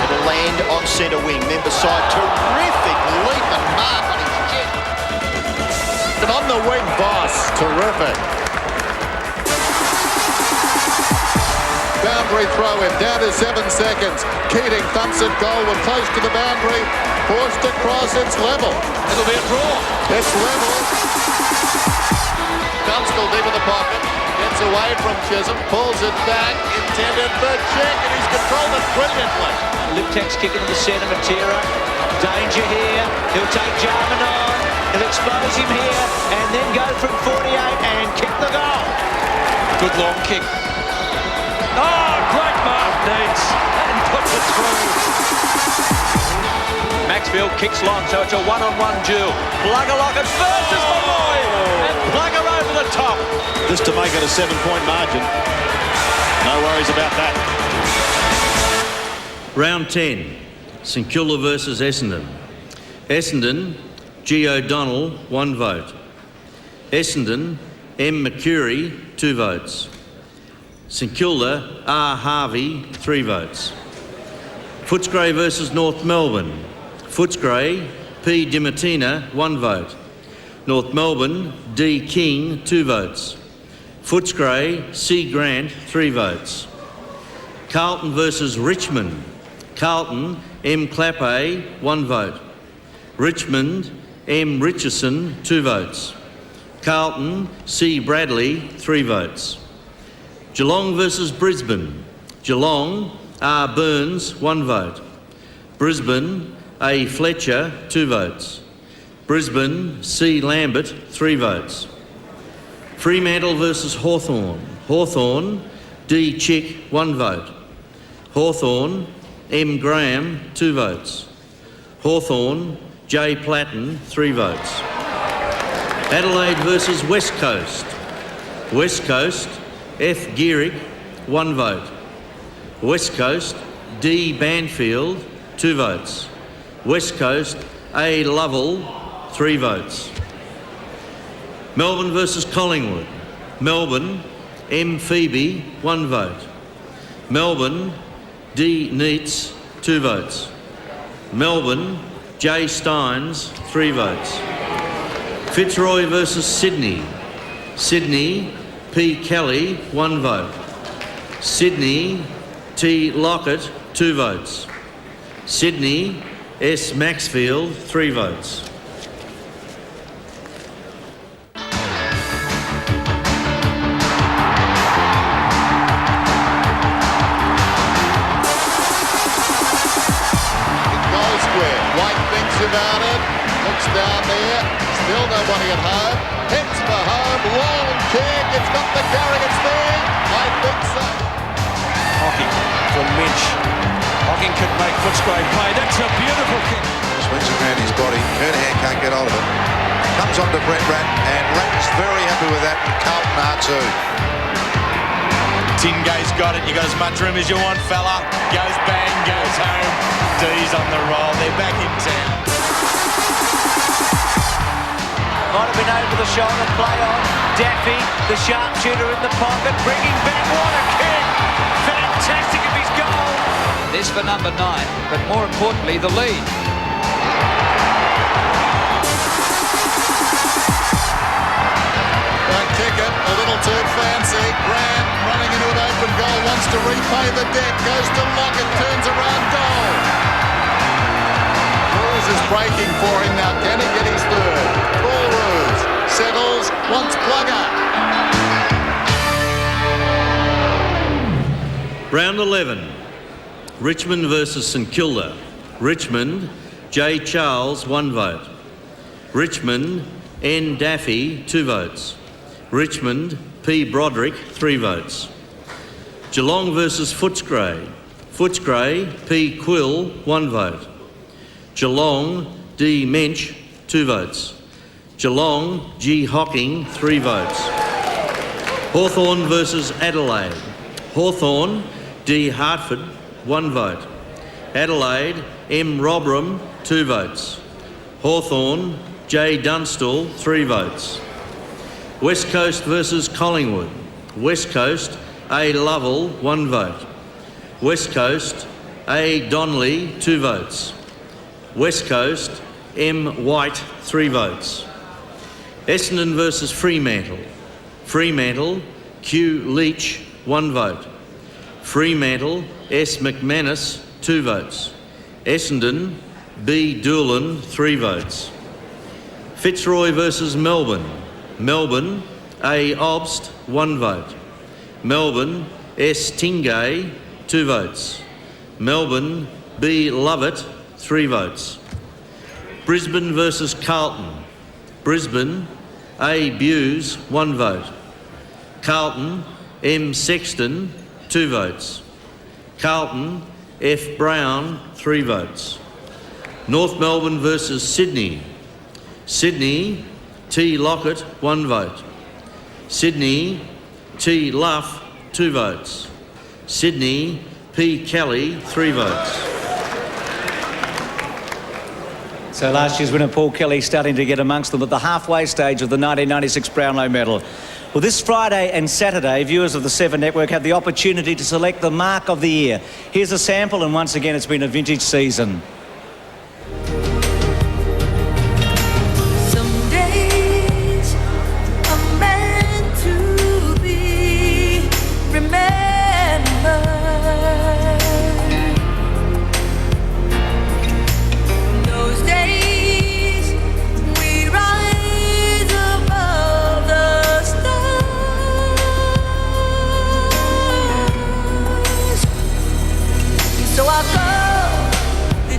It'll land on centre wing. Then beside, terrific leap and mark on his chest. And on the wing, Voss, terrific. Boundary throw in, down to 7 seconds. Keating thumps it goal, we're close to the boundary. Forced across, it's level. It'll be a draw. It's level. Dunstall deep in the pocket. Gets away from Chisholm, pulls it back, intended for check, and he's controlled it brilliantly. Liptak's kick into the centre, Matera. Danger here. He'll take Jarman on. He'll expose him here and then go from 48 and kick the goal. Good long kick. Oh, great mark, Needs, and puts it through. Maxfield kicks long, so it's a one-on-one duel. Plugger Lockett versus Malloy, and Plugger over the top. Just to make it a 7-point margin. No worries about that. Round 10, St Kilda versus Essendon. Essendon, G. O'Donnell, 1 vote. Essendon, M. McCurry, 2 votes. St Kilda, R. Harvey, 3 votes. Footscray versus North Melbourne. Footscray, P. Dimatina, 1 vote. North Melbourne, D. King, 2 votes. Footscray, C. Grant, 3 votes. Carlton versus Richmond. Carlton, M. Clappe, 1 vote. Richmond, M. Richardson, 2 votes. Carlton, C. Bradley, 3 votes. Geelong versus Brisbane. Geelong, R. Burns, 1 vote. Brisbane, A. Fletcher, 2 votes. Brisbane, C. Lambert, 3 votes. Fremantle versus Hawthorn. Hawthorn, D. Chick, 1 vote. Hawthorn, M. Graham, 2 votes. Hawthorn, J. Platten, 3 votes. Adelaide versus West Coast. West Coast, F. Gearick, 1 vote. West Coast, D. Banfield, 2 votes. West Coast, A. Lovell, 3 votes. Melbourne versus Collingwood. Melbourne, M. Phoebe, 1 vote. Melbourne, D. Neitz, 2 votes. Melbourne, J. Steins, 3 votes. Fitzroy versus Sydney. Sydney, P. Kelly, 1 vote. Sydney, T. Lockett, 2 votes. Sydney, S. Maxfield, 3 votes. Goal square. White thinks about it. Looks down there. Still nobody at home. Heads for home. Long kick. It's got the carry. It's there. I think so. Hocking from Minch. Hocking could make Footscray play. That's a beautiful kick. Swings around his body. Kernahan can't get hold of it. Comes on to Brett Ratt, and Ratt's very happy with that, and Carlton are too. Tingay's got it. You got as much room as you want, fella. Goes bang, goes home. D's on the roll. They're back in town. Might have been over the shoulder, play on. Daffy, the sharpshooter in the pocket, bringing back. What a kick! Fantastic of his goal. This for number 9, but more importantly, the lead. turned fancy. Graham running into an open goal, wants to repay the debt, goes to Lockett, turns around, goal. Rules is breaking for him now. Can he get his third? Ball Rules settles, wants Plugger. Round 11, Richmond versus St Kilda. Richmond, J. Charles, 1 vote. Richmond, N. Daffy, 2 votes. Richmond, P. Broderick, 3 votes. Geelong versus Footscray. Footscray, P. Quill, 1 vote. Geelong, D. Mensch, 2 votes. Geelong, G. Hocking, 3 votes. Hawthorn versus Adelaide. Hawthorn, D. Hartford, 1 vote. Adelaide, M. Robram, 2 votes. Hawthorn, J. Dunstall, 3 votes. West Coast versus Collingwood. West Coast, A. Lovell, 1 vote. West Coast, A. Donnelly, 2 votes. West Coast, M. White, 3 votes. Essendon versus Fremantle. Fremantle, Q. Leach, 1 vote. Fremantle, S. McManus, 2 votes. Essendon, B. Doolan, 3 votes. Fitzroy versus Melbourne. Melbourne, A. Obst, 1 vote. Melbourne, S. Tingay, 2 votes. Melbourne, B. Lovett, 3 votes. Brisbane versus Carlton. Brisbane, A. Buse, 1 vote. Carlton, M. Sexton, 2 votes. Carlton, F. Brown, 3 votes. North Melbourne versus Sydney. Sydney, T. Lockett, 1 vote. Sydney, T. Luff, 2 votes. Sydney, P. Kelly, 3 votes. So last year's winner Paul Kelly starting to get amongst them at the halfway stage of the 1996 Brownlow medal. Well, this Friday and Saturday, viewers of the 7 Network have the opportunity to select the mark of the year. Here's a sample, and once again, it's been a vintage season. So I go the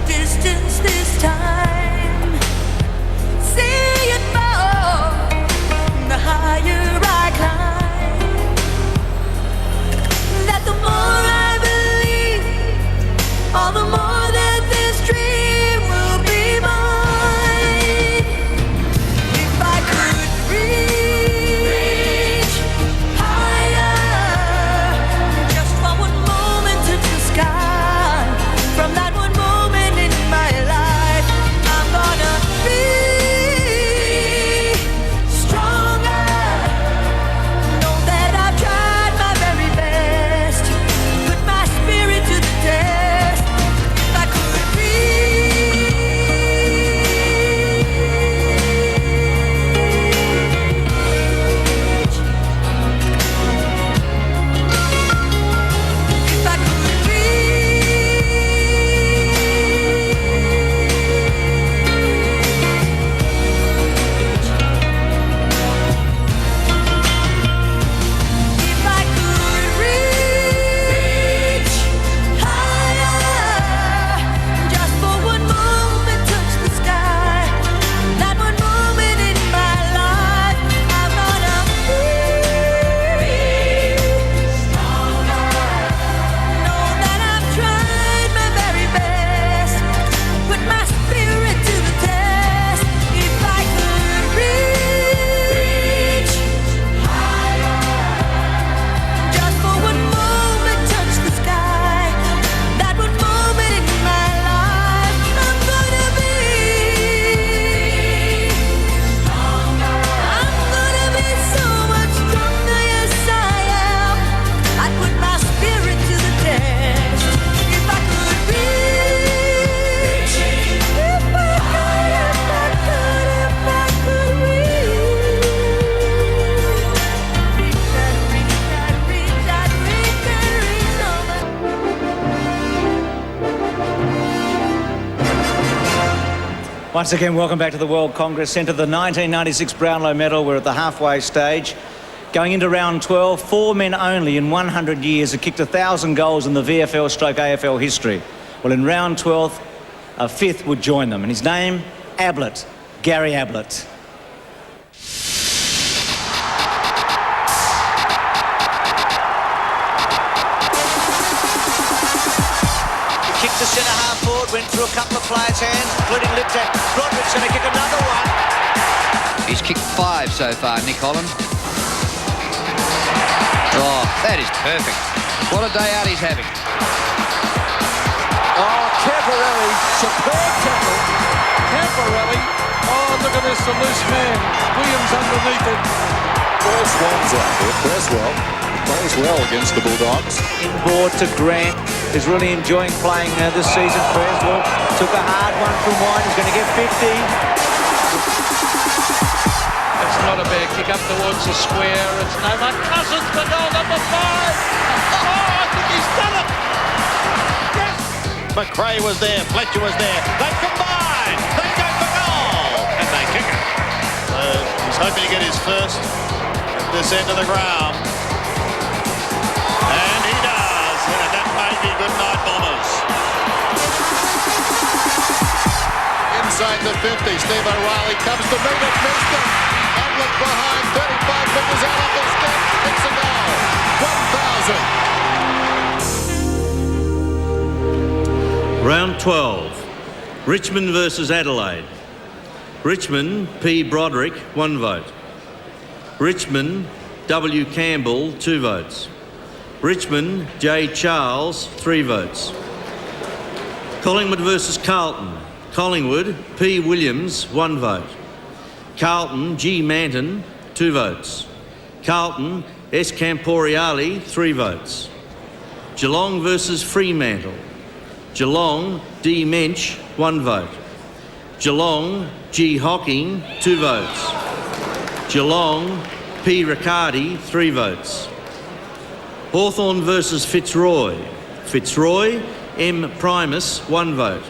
Once again, welcome back to the World Congress Centre. The 1996 Brownlow medal. We're at the halfway stage. Going into round 12, 4 men only in 100 years have kicked 1,000 goals in the VFL/AFL history. Well, in round 12, a fifth would join them, and his name, Ablett, Gary Ablett. Kicked the centre half forward, went through a couple of players' hands, including Liptak. Broderick's going to kick another one. He's kicked 5 so far, Nick Holland. Oh, that is perfect. What a day out he's having. Oh, Camporelli, superb tackle. Camporelli, oh, look at this, a loose man. Williams underneath it. Four Swans out there, Creswell. Plays well against the Bulldogs. Inboard to Grant, who's really enjoying playing this season. Creswell took a hard one from White, he's going to get 50. It's not a bad kick up towards the square. It's Nova Cousins for goal number 5. Oh, I think he's done it. Yes. McRae was there, Fletcher was there. They combine, they go for goal, and they kick it. So he's hoping to get his first at this end of the ground. And he does, and that may be good night, Bombers. Inside the 50, Steve O'Reilly comes to meet it, missed him. Ablett behind, 35 metres out of the step, kicks a goal. 1,000. Round 12, Richmond versus Adelaide. Richmond, P. Broderick, 1 vote. Richmond, W. Campbell, 2 votes. Richmond, J. Charles, 3 votes. Collingwood versus Carlton. Collingwood, P. Williams, 1 vote. Carlton, G. Manton, 2 votes. Carlton, S. Camporiali, 3 votes. Geelong versus Fremantle. Geelong, D. Mensch, 1 vote. Geelong, G. Hocking, 2 votes. Geelong, P. Riccardi, 3 votes. Hawthorn versus Fitzroy. Fitzroy, M. Primus, 1 vote.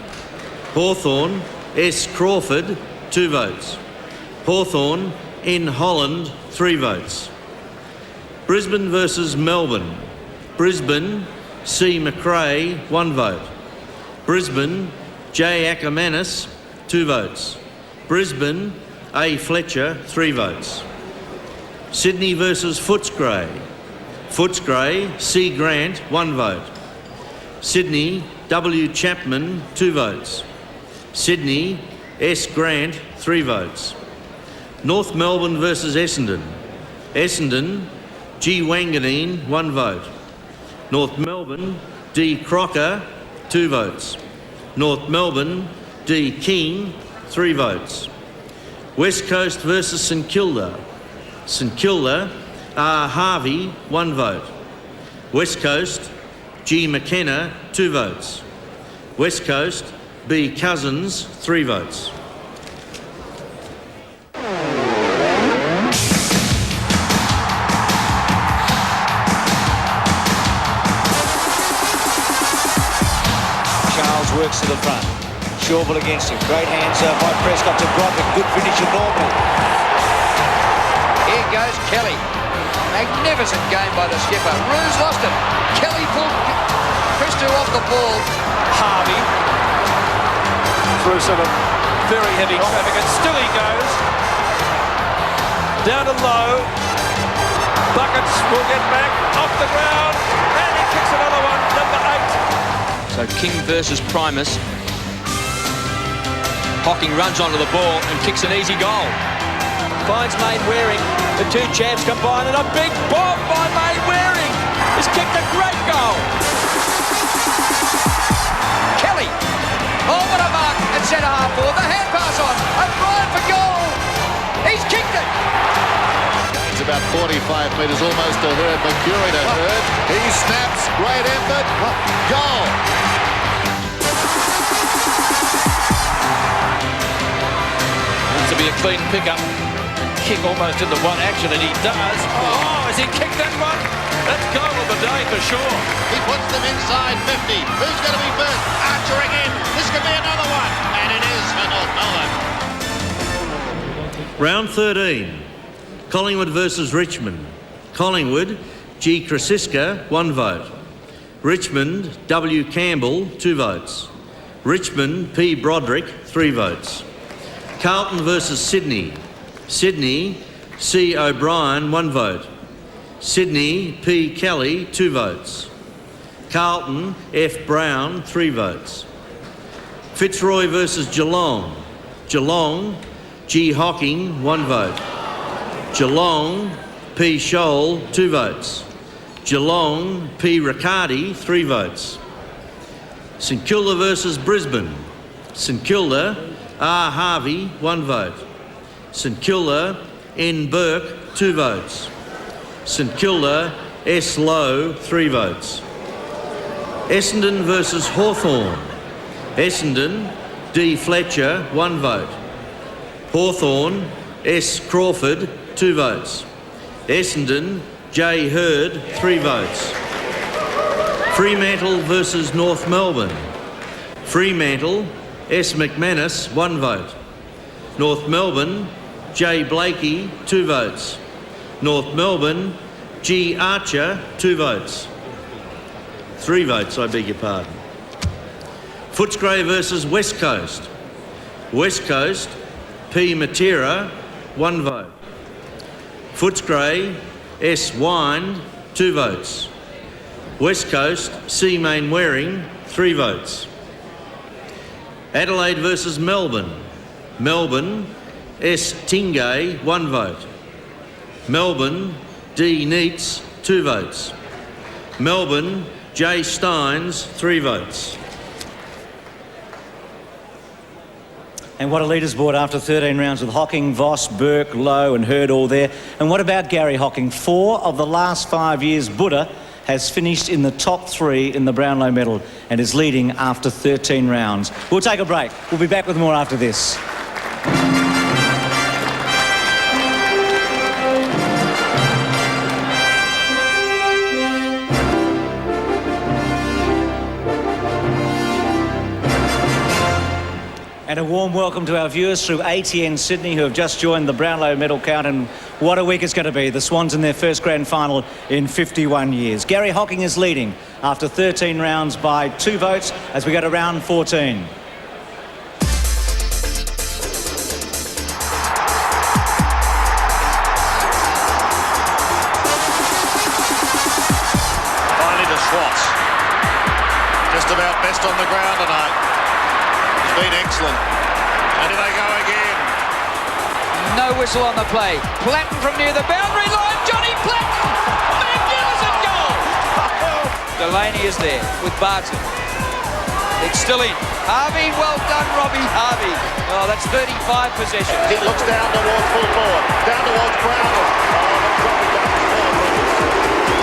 Hawthorn, S. Crawford, 2 votes. Hawthorn, N. Holland, 3 votes. Brisbane versus Melbourne. Brisbane, C. McRae, 1 vote. Brisbane, J. Ackermanis, 2 votes. Brisbane, A. Fletcher, 3 votes. Sydney versus Footscray. Footscray, C. Grant, 1 vote. Sydney, W. Chapman, 2 votes. Sydney, S. Grant, 3 votes. North Melbourne versus Essendon. Essendon, G. Wanganeen, 1 vote. North Melbourne, D. Crocker, 2 votes. North Melbourne, D. King, 3 votes. West Coast versus St Kilda. St Kilda, R. Harvey, 1 vote. West Coast, G. McKenna, 2 votes. West Coast, B. Cousins, 3 votes. Charles works to the front. Shawville against him. Great hands by Prescott to Broderick. Good finish of Normal. Here goes Kelly. Magnificent game by the skipper. Roos lost it. Kelly pulled Christo off the ball. Harvey through some very heavy traffic, and still he goes. Down to low. Buckets will get back off the ground, and he kicks another one, number 8. So King versus Primus. Hocking runs onto the ball and kicks an easy goal. Finds Main Waring. The 2 champs combine, and a big bomb by Main Waring has kicked a great goal. Kelly. Oh, what a mark at centre half forward. The hand pass on. O'Brien for goal. He's kicked it. It's about 45 metres almost to Hurd. Mercury to Hurd. He snaps. Great effort. Goal. Needs to be a clean pickup. Kick almost into one action, and he does. Oh, has he kicked that one? That's goal of the day for sure. He puts them inside 50. Who's going to be first? Archer again. This could be another one. And it is for North Melbourne. Round 13. Collingwood versus Richmond. Collingwood, G. Krasiska, 1 vote. Richmond, W. Campbell, 2 votes. Richmond, P. Broderick, 3 votes. Carlton versus Sydney. Sydney, C. O'Brien, 1 vote. Sydney, P. Kelly, 2 votes. Carlton, F. Brown, 3 votes. Fitzroy versus Geelong. Geelong, G. Hocking, 1 vote. Geelong, P. Scholl, 2 votes. Geelong, P. Riccardi, 3 votes. St Kilda versus Brisbane. St Kilda, R. Harvey, 1 vote. St Kilda, N. Burke, 2 votes. St Kilda, S. Lowe, 3 votes. Essendon versus Hawthorn. Essendon, D. Fletcher, 1 vote. Hawthorn, S. Crawford, 2 votes. Essendon, J. Hurd, 3 votes. Fremantle versus North Melbourne. Fremantle, S. McManus, 1 vote. North Melbourne, J. Blakey, 2 votes. North Melbourne, G. Archer, 2 votes. 3 votes, I beg your pardon. Footscray versus West Coast. West Coast, P. Matera, 1 vote. Footscray, S. Wind, 2 votes. West Coast, C. Mainwaring, 3 votes. Adelaide versus Melbourne. Melbourne, S. Tingay, 1 vote. Melbourne, D. Neitz, 2 votes. Melbourne, J. Steins, 3 votes. And what a leaders board after 13 rounds with Hocking, Voss, Burke, Lowe and Hurd all there. And what about Gary Hocking? 4 of the last 5 years, Buddha has finished in the top 3 in the Brownlow medal and is leading after 13 rounds. We'll take a break. We'll be back with more after this. And a warm welcome to our viewers through ATN Sydney who have just joined the Brownlow medal count, and what a week it's going to be. The Swans in their first grand final in 51 years. Gary Hocking is leading after 13 rounds by 2 votes as we go to round 14. Finally to Schwartz. Just about best on the ground tonight. Been excellent. And here they go again. No whistle on the play. Platten from near the boundary line. Johnny Platten! Magnificent goal! Delaney is there with Barton. It's still in. Harvey, well done, Robbie Harvey. Oh, that's 35 possessions. He looks down towards full forward. Down towards Brownlow.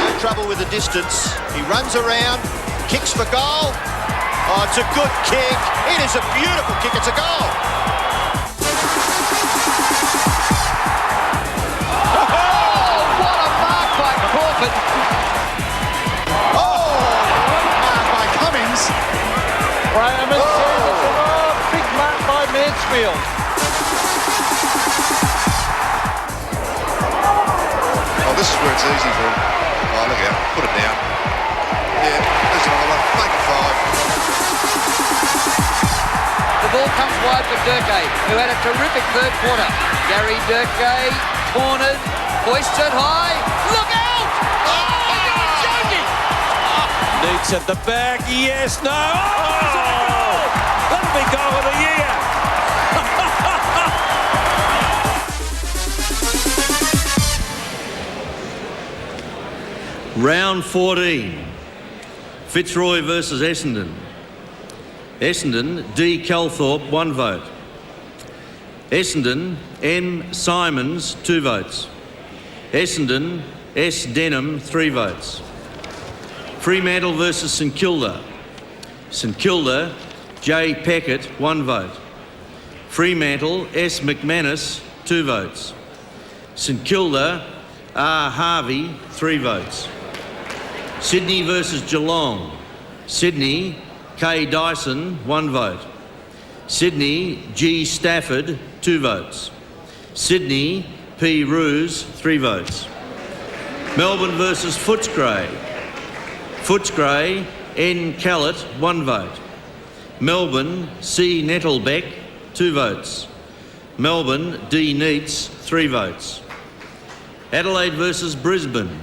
No trouble with the distance. He runs around, kicks for goal. Oh, it's a good kick. It is a beautiful kick. It's a goal. Oh, what a mark by Crawford. Oh, great mark by Cummings. Graham and Sanderson. Oh, big mark by Mansfield. Oh, this is where it's easy for him. Oh, look out. Put it down. Yeah, there's another one. Make it 5. The ball comes wide for Durkay, who had a terrific third quarter. Gary Durkay, cornered, hoisted high. Look out! Oh, you're joking! Neitz at the back. Yes, no. Oh, is that a goal? That'll be goal of the year. Round 14. Fitzroy versus Essendon. Essendon, D. Calthorpe, 1 vote. Essendon, N. Simons, 2 votes. Essendon, S. Denham, 3 votes. Fremantle versus St Kilda. St Kilda, J. Peckett, 1 vote. Fremantle, S. McManus, 2 votes. St Kilda, R. Harvey, 3 votes. Sydney versus Geelong. Sydney, K. Dyson, 1 vote. Sydney, G. Stafford, 2 votes. Sydney, P. Roos, 3 votes. Melbourne versus Footscray. Footscray, N. Callett, 1 vote. Melbourne, C. Nettlebeck, 2 votes. Melbourne, D. Neitz, 3 votes. Adelaide versus Brisbane.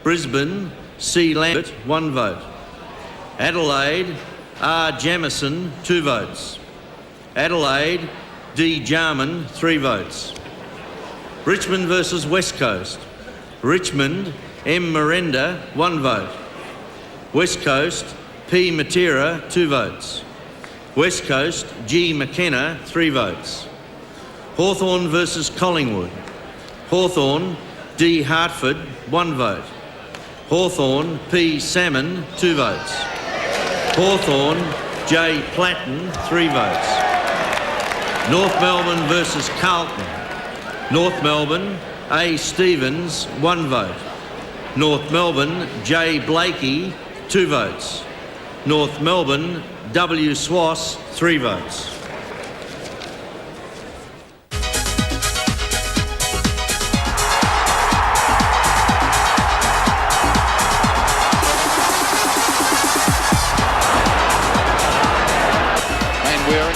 Brisbane, C. Lambert, 1 vote. Adelaide, R. Jamieson, 2 votes. Adelaide, D. Jarman, 3 votes. Richmond versus West Coast. Richmond, M. Miranda, 1 vote. West Coast, P. Matera, 2 votes. West Coast, G. McKenna, 3 votes. Hawthorn versus Collingwood. Hawthorn, D. Hartford, 1 vote. Hawthorn, P. Salmon, 2 votes. Hawthorn, J. Platten, 3 votes. North Melbourne versus Carlton. North Melbourne, A. Stevens, 1 vote. North Melbourne, J. Blakey, 2 votes. North Melbourne, W. Swass, 3 votes.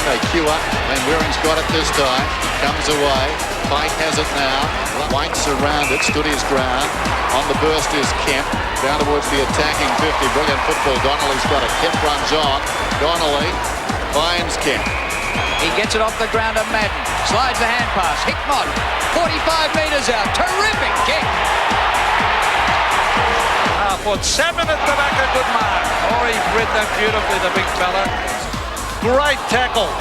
They queue up. Van Weering's got it this time. Comes away. Pike has it now. White's around it. Stood his ground. On the burst is Kemp. Down towards the attacking 50. Brilliant football. Donnelly's got it. Kemp runs on. Donnelly finds Kemp. He gets it off the ground to Madden. Slides the hand pass. Hickmott, 45 metres out. Terrific kick. Put Salmon at the back, a good mark. Oh, he read that beautifully, the big fella. Great tackle.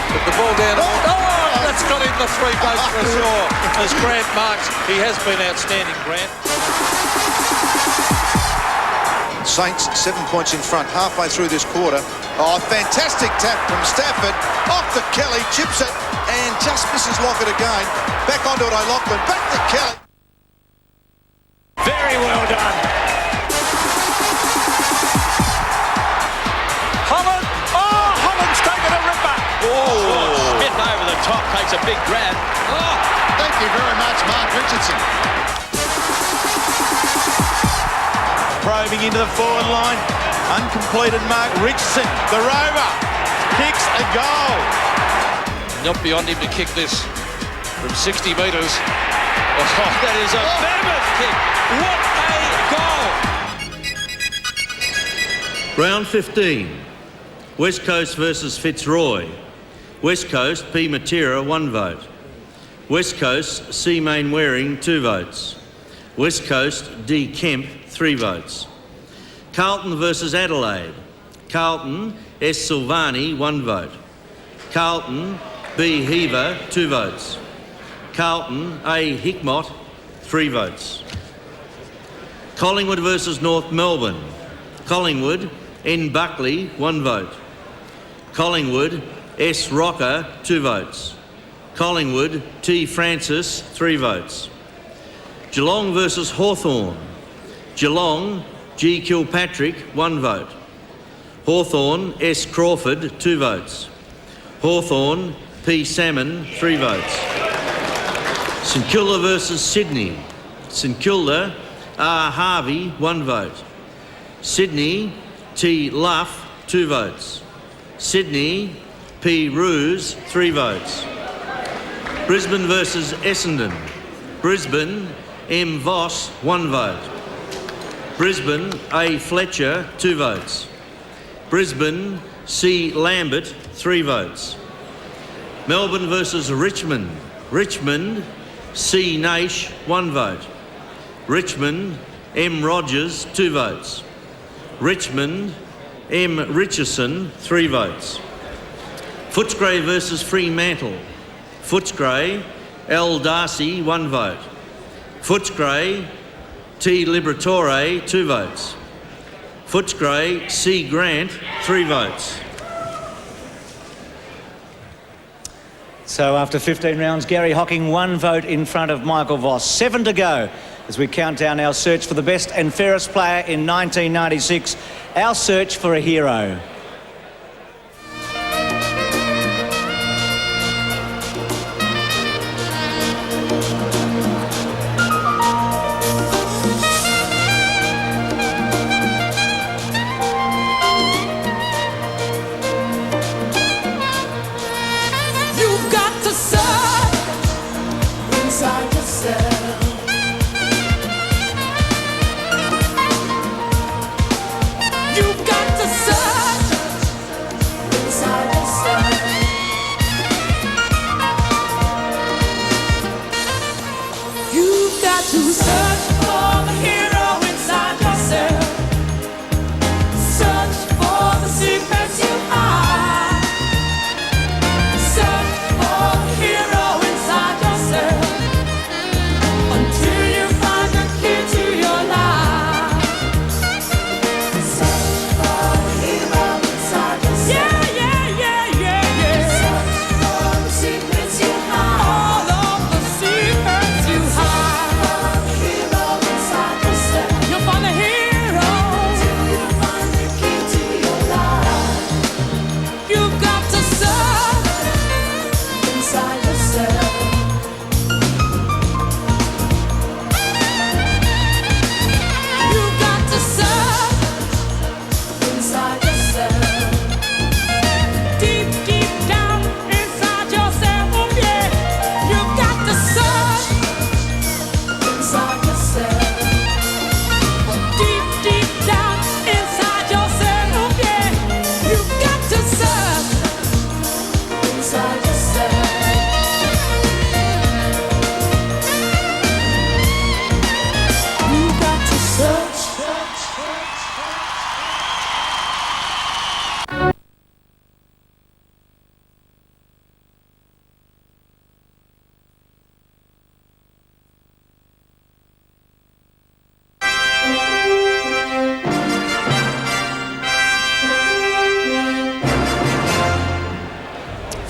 Put the ball down. Oh, that's got him the 3 votes for sure. As Grant marks, he has been outstanding, Grant. Saints 7 points in front, halfway through this quarter. Oh, fantastic tap from Stafford. Off to Kelly, chips it, and just misses Lockett again. Back onto it, O'Loughlin. Back to Kelly. Very well done. Holland. Oh, Holland's taken a ripper. Oh, Smith over the top, takes a big grab. Oh, thank you very much, Mark Richardson. Probing into the forward line. Uncompleted Mark Richardson. The rover kicks a goal. Not beyond him to kick this from 60 metres. Oh, that is a mammoth kick. What a goal. Round 15. West Coast versus Fitzroy. West Coast, P. Matera, 1 vote. West Coast, C. Mainwaring, 2 votes. West Coast, D. Kemp, 3 votes. Carlton versus Adelaide. Carlton, S. Silvani, 1 vote. Carlton, B. Heaver, 2 votes. Carlton, A. Hickmott, 3 votes. Collingwood versus North Melbourne. Collingwood, N. Buckley, 1 vote. Collingwood, S. Rocker, 2 votes. Collingwood, T. Francis, 3 votes. Geelong versus Hawthorn. Geelong, G. Kilpatrick, 1 vote. Hawthorn, S. Crawford, 2 votes. Hawthorn, P. Salmon, 3 votes. St Kilda versus Sydney. St Kilda, R. Harvey, 1 vote. Sydney, T. Luff, 2 votes. Sydney, P. Roos, 3 votes. Brisbane versus Essendon. Brisbane, M. Voss, 1 vote. Brisbane, A. Fletcher, 2 votes. Brisbane, C. Lambert, 3 votes. Melbourne versus Richmond. Richmond, C. Naish, 1 vote. Richmond, M. Rogers, 2 votes. Richmond, M. Richardson, 3 votes. Footscray versus Fremantle. Footscray, L. Darcy, 1 vote. Footscray, T. Liberatore, 2 votes. Footscray, C. Grant, 3 votes. So after 15 rounds, Gary Hocking 1 vote in front of Michael Voss. 7 to go. as we count down our search for the best and fairest player in 1996, our search for a hero.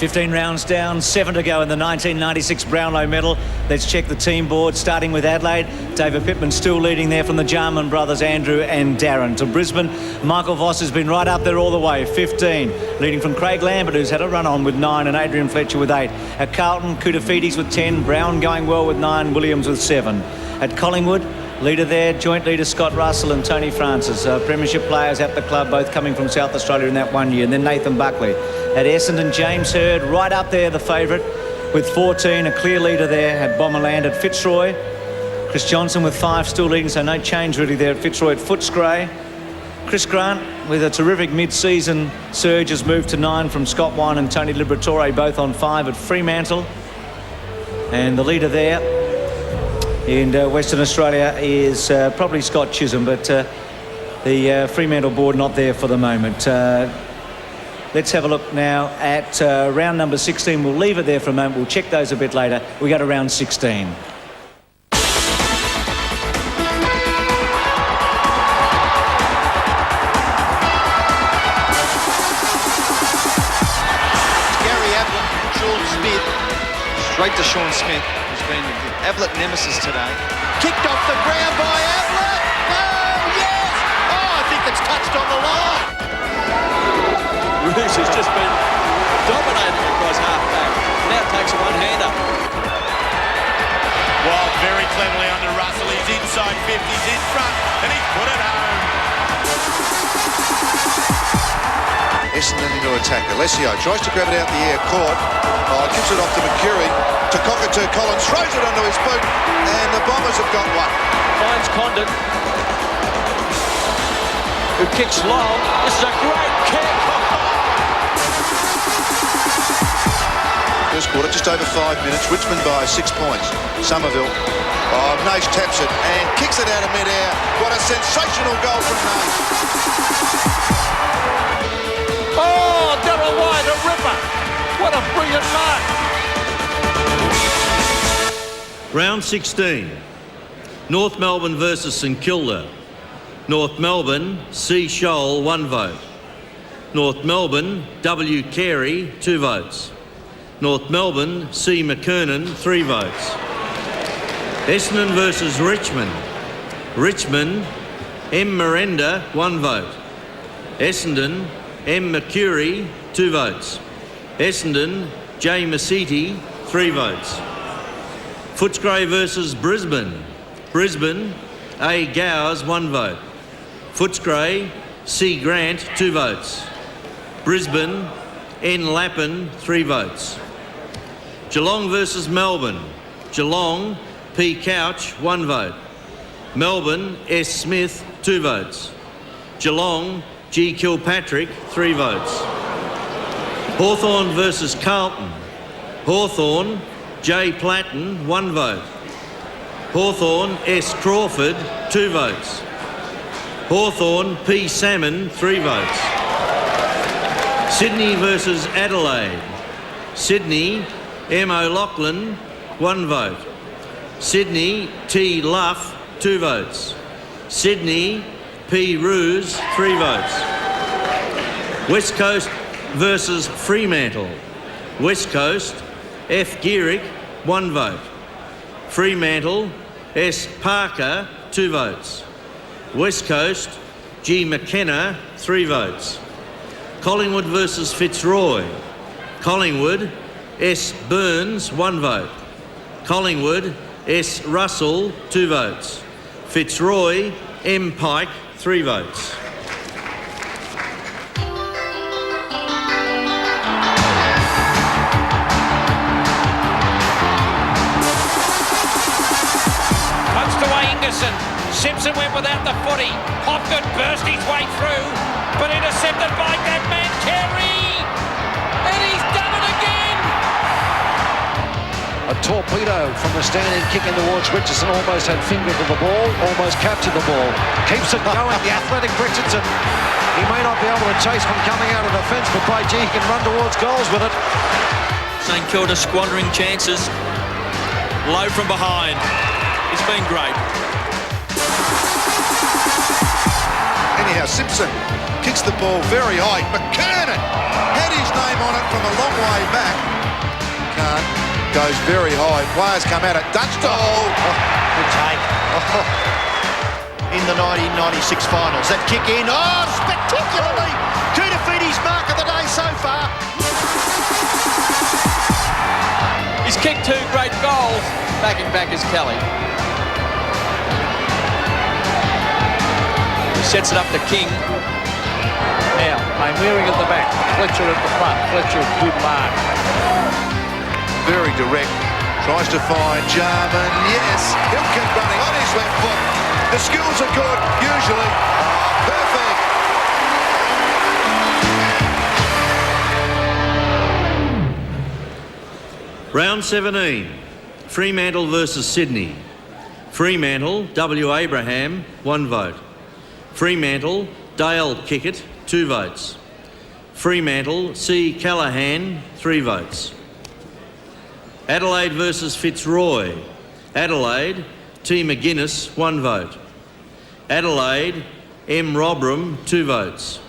...15 rounds down, 7 to go in the 1996 Brownlow medal. Let's check the team board, starting with Adelaide. David Pittman still leading there from the Jarman brothers, Andrew and Darren. To Brisbane, Michael Voss has been right up there all the way, 15. Leading from Craig Lambert, who's had a run on with 9, and Adrian Fletcher with 8. At Carlton, Koutafidis with 10, Brown going well with 9, Williams with 7. At Collingwood, leader there, joint leader Scott Russell and Tony Francis. Premiership players at the club, both coming from South Australia in that 1 year. And then Nathan Buckley. At Essendon, James Hird, right up there, the favourite, with 14, a clear leader there. At Bomberland. At Fitzroy, Chris Johnson with 5, still leading, so no change really there at Fitzroy. At Footscray, Chris Grant with a terrific mid-season surge has moved to 9 from Scott Wine and Tony Liberatore, both on 5. At Fremantle, and the leader there in Western Australia is probably Scott Chisholm, but the Fremantle board not there for the moment. Let's have a look now at round number 16. We'll leave it there for a moment. We'll check those a bit later. We go to round 16. Straight to Sean Smith, who's been the Ablett nemesis today. Kicked off the ground by Ablett. Oh, yes! Oh, I think it's touched on the line. Roos has just been dominating across half-back. Now takes a one-hander. Well, very cleverly under Russell. He's inside 50, he's in front, and he's put it home. Essendon into attack. Alessio tries to grab it out in the air, caught. Gives it off to Mercury. To Cockatoo, Collins throws it under his boot, and the Bombers have got one. Finds Condon, who kicks long. This is a great kick. First quarter, just over 5 minutes. Richmond by 6 points. Somerville. Nash taps it and kicks it out of mid-air. What a sensational goal from Nash. Oh, Darryl White, a ripper. What a brilliant mark. Round 16. North Melbourne versus St Kilda. North Melbourne, C. Scholl, 1 vote. North Melbourne, W. Carey, 2 votes. North Melbourne, C. McKernan, 3 votes. Essendon versus Richmond. Richmond, M. Miranda, 1 vote. Essendon, M. Mercury, 2 votes. Essendon, J. Masiti, 3 votes. Footscray versus Brisbane. Brisbane, A. Gowers, 1 vote. Footscray, C. Grant, 2 votes. Brisbane, N. Lappin, 3 votes. Geelong versus Melbourne. Geelong, P. Couch, 1 vote. Melbourne, S. Smith, 2 votes. Geelong, G. Kilpatrick, 3 votes. Hawthorn versus Carlton. Hawthorn, J. Platten, 1 vote. Hawthorn, S. Crawford, 2 votes. Hawthorn, P. Salmon, 3 votes. Sydney versus Adelaide. Sydney, M. O'Loughlin, 1 vote. Sydney, T. Luff, 2 votes. Sydney, P. Ruse, 3 votes. West Coast versus Fremantle. West Coast, F. Gearick, 1 vote. Fremantle, S. Parker, 2 votes. West Coast, G. McKenna, 3 votes. Collingwood versus Fitzroy. Collingwood, S. Burns, 1 vote. Collingwood, S. Russell, 2 votes. Fitzroy, M. Pike, 3 votes. Comes to Ingerson. Simpson went without the footy. Hopgood burst his way through, but intercepted by that man Terry. And he's done it again. A torpedo from the standing kick in towards Richardson. Almost had finger to the ball, almost captured the ball. Keeps it going, the athletic Richardson. He may not be able to chase from coming out of defence, but by gee, he can run towards goals with it. St Kilda squandering chances. Low from behind. It's been great. Anyhow, Simpson kicks the ball very high. McKernan had his name on it from a long way back. Can't. Goes very high. Players come at it. Dunstall. Good take. In the 1996 finals. That kick in. Oh, spectacularly. Kudafiti's mark of the day so far. He's kicked 2 great goals. Backing back is Kelly. He sets it up to King. Now, Mainwearing at the back. Fletcher at the front. Fletcher, good mark. Very direct. Tries to find Jarman. Yes. He'll keep running on his left foot. The skills are good, usually. Perfect. Round 17. Fremantle versus Sydney. Fremantle, W. Abraham, 1 vote. Fremantle, Dale Kickett, 2 votes. Fremantle, C. Callahan, 3 votes. Adelaide versus Fitzroy. Adelaide, T. McGuinness, 1 vote. Adelaide, M. Robram, 2 votes.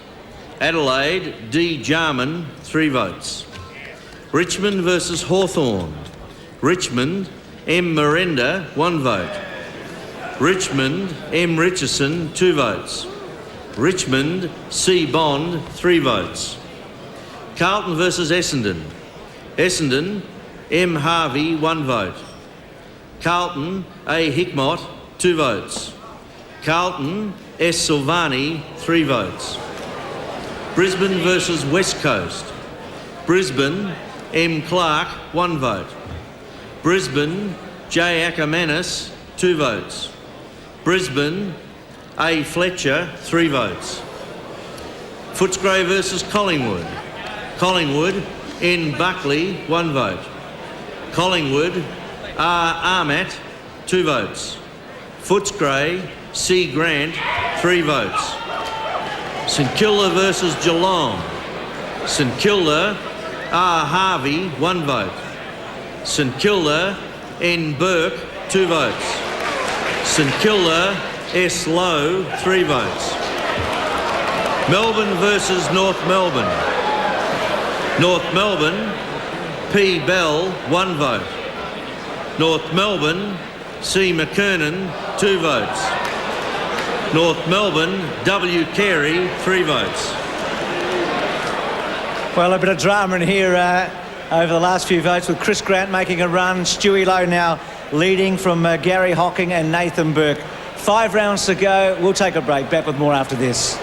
Adelaide, D. Jarman, 3 votes. Richmond versus Hawthorn. Richmond, M. Miranda, 1 vote. Richmond, M. Richardson, 2 votes. Richmond, C. Bond, 3 votes. Carlton versus Essendon. Essendon, M. Harvey, 1 vote. Carlton, A. Hickmott, 2 votes. Carlton, S. Silvani, 3 votes. Brisbane versus West Coast. Brisbane, M. Clark, 1 vote. Brisbane, J. Ackermanis, 2 votes. Brisbane, A. Fletcher, 3 votes. Footscray versus Collingwood. Collingwood, N. Buckley, 1 vote. Collingwood, R. Armat, 2 votes. Footscray, C. Grant, 3 votes. St Kilda versus Geelong. St Kilda, R. Harvey, 1 vote. St Kilda, N. Burke, 2 votes. St Kilda, S. Lowe, 3 votes. Melbourne versus North Melbourne. North Melbourne, P. Bell, 1 vote. North Melbourne, C. McKernan, 2 votes. North Melbourne, W. Carey, 3 votes. Well, a bit of drama in here over the last few votes with Chris Grant making a run. Stewie Lowe now leading from Gary Hocking and Nathan Burke. 5 rounds to go. We'll take a break. Back with more after this.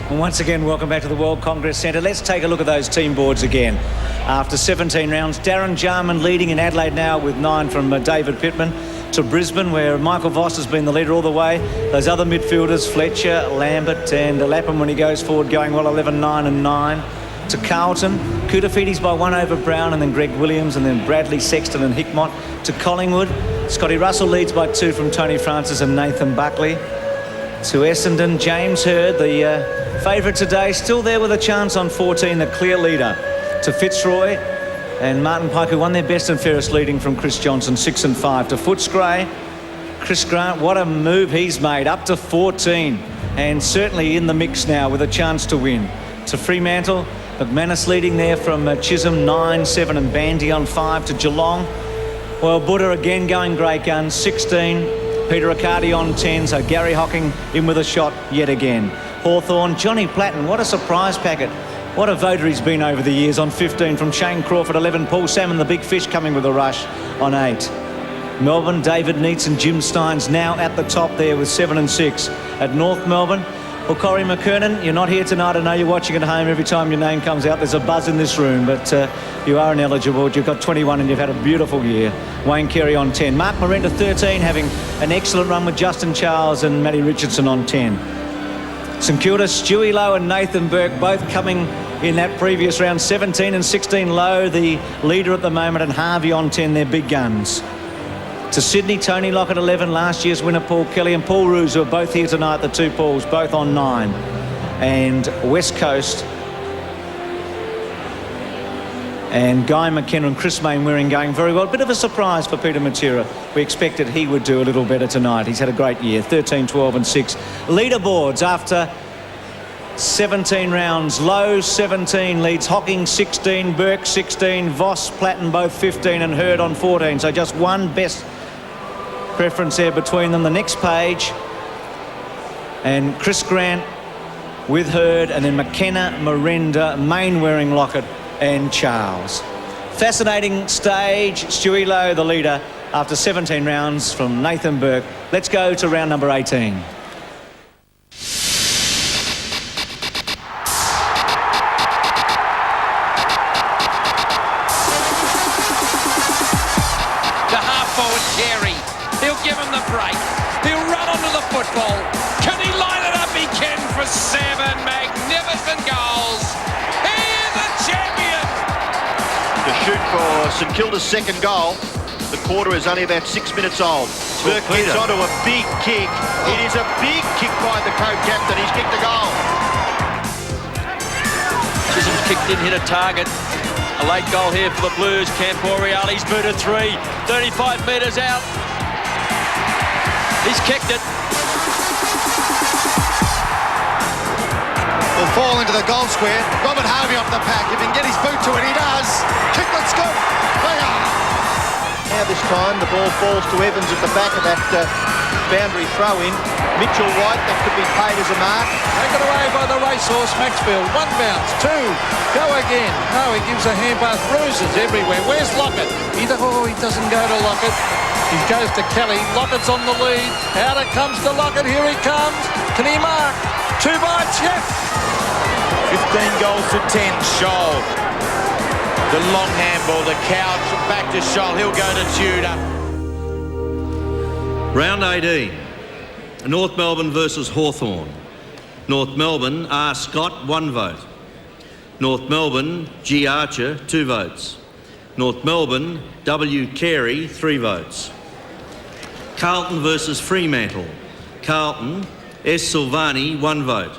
And once again, welcome back to the World Congress Centre. Let's take a look at those team boards again. After 17 rounds, Darren Jarman leading in Adelaide now with 9 from David Pittman, to Brisbane, where Michael Voss has been the leader all the way. Those other midfielders, Fletcher, Lambert and Lapham when he goes forward, going well, 11, 9 and 9. To Carlton, Koutafidis by 1 over Brown, and then Greg Williams, and then Bradley, Sexton and Hickmott. To Collingwood, Scotty Russell leads by 2 from Tony Francis and Nathan Buckley. To Essendon, James Hird, the favourite today, still there with a chance on 14, the clear leader. To Fitzroy and Martin Pike, who won their best and fairest, leading from Chris Johnson, 6 and 5. To Footscray, Chris Grant, what a move he's made, up to 14, and certainly in the mix now with a chance to win. To Fremantle, McManus leading there from Chisholm, 9, 7 and Bandy on 5. To Geelong, well, Buddha again going great guns, 16. Peter Riccardi on 10, so Gary Hocking in with a shot yet again. Hawthorn, Johnny Platten, what a surprise packet. What a voter he's been over the years on 15 from Shane Crawford, 11. Paul Salmon, the big fish, coming with a rush on 8. Melbourne, David Neitz and Jim Steins now at the top there with 7 and 6. At North Melbourne, well, Corey McKernan, you're not here tonight. I know you're watching at home. Every time your name comes out, there's a buzz in this room, but you are ineligible. You've got 21 and you've had a beautiful year. Wayne Carey on 10. Mark Miranda, 13, having an excellent run with Justin Charles and Matty Richardson on 10. St Kilda, Stewie Lowe and Nathan Burke both coming in that previous round. 17 and 16, Lowe, the leader at the moment, and Harvey on 10, they're big guns. To Sydney, Tony Lockett, 11, last year's winner Paul Kelly and Paul Roos, who are both here tonight, the 2 Pauls, both on 9. And West Coast and Guy McKenna and Chris Mainwaring going very well. Bit of a surprise for Peter Matera. We expected he would do a little better tonight. He's had a great year, 13, 12 and 6. Leaderboards after 17 rounds. Lowe, 17, leads Hocking, 16, Burke, 16, Voss, Platten, both 15, and Hird on 14. So just one best preference there between them. The next page, and Chris Grant with Hird, and then McKenna, Miranda, Mainwaring, Lockett and Charles. Fascinating stage. Stewie Lowe, the leader, after 17 rounds from Nathan Burke. Let's go to round number 18. Give him the break. He'll run onto the football. Can he line it up? He can for 7 magnificent goals. He is a champion. To shoot for St Kilda's second goal. The quarter is only about 6 minutes old. Burke gets onto a big kick. It is a big kick by the co-captain. He's kicked a goal. Chisholm's kicked in, hit a target. A late goal here for the Blues. Camporiali's booted 3. 35 metres out. He's kicked it. Will fall into the goal square. Robert Harvey off the pack. If he can get his boot to it, he does. Kicklet's good. Now this time the ball falls to Evans at the back of that boundary throw-in. Mitchell White, that could be paid as a mark. Taken away by the racehorse Maxfield. 1 bounce, 2, go again. No, he gives a hand pass. Bruises everywhere. Where's Lockett? He doesn't go to Lockett. He goes to Kelly. Lockett's on the lead. Out it comes to Lockett. Here he comes. Can he mark? 2 bites, yes. 15 goals to 10, Scholl. The long handball, the couch, back to Scholl. He'll go to Tudor. Round 18. North Melbourne versus Hawthorn. North Melbourne, R. Scott, 1 vote. North Melbourne, G. Archer, 2 votes. North Melbourne, W. Carey, 3 votes. Carlton versus Fremantle. Carlton, S. Silvani, 1 vote.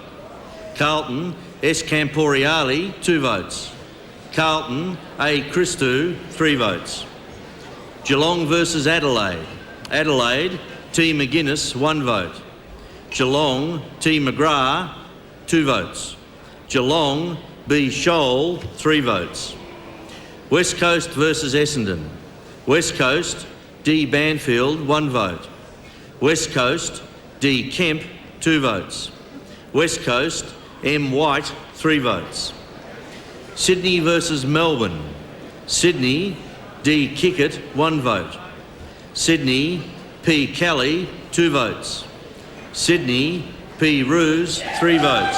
Carlton, S. Camporiali, 2 votes. Carlton, A. Christou, 3 votes. Geelong versus Adelaide. Adelaide, T. McGuinness, 1 vote. Geelong, T. McGrath, 2 votes. Geelong, B. Shoal, 3 votes. West Coast versus Essendon. West Coast, D. Banfield, 1 vote. West Coast, D. Kemp, 2 votes. West Coast, M. White, 3 votes. Sydney versus Melbourne. Sydney, D. Kickett, 1 vote. Sydney, P. Kelly, 2 votes. Sydney, P. Roos, 3 votes.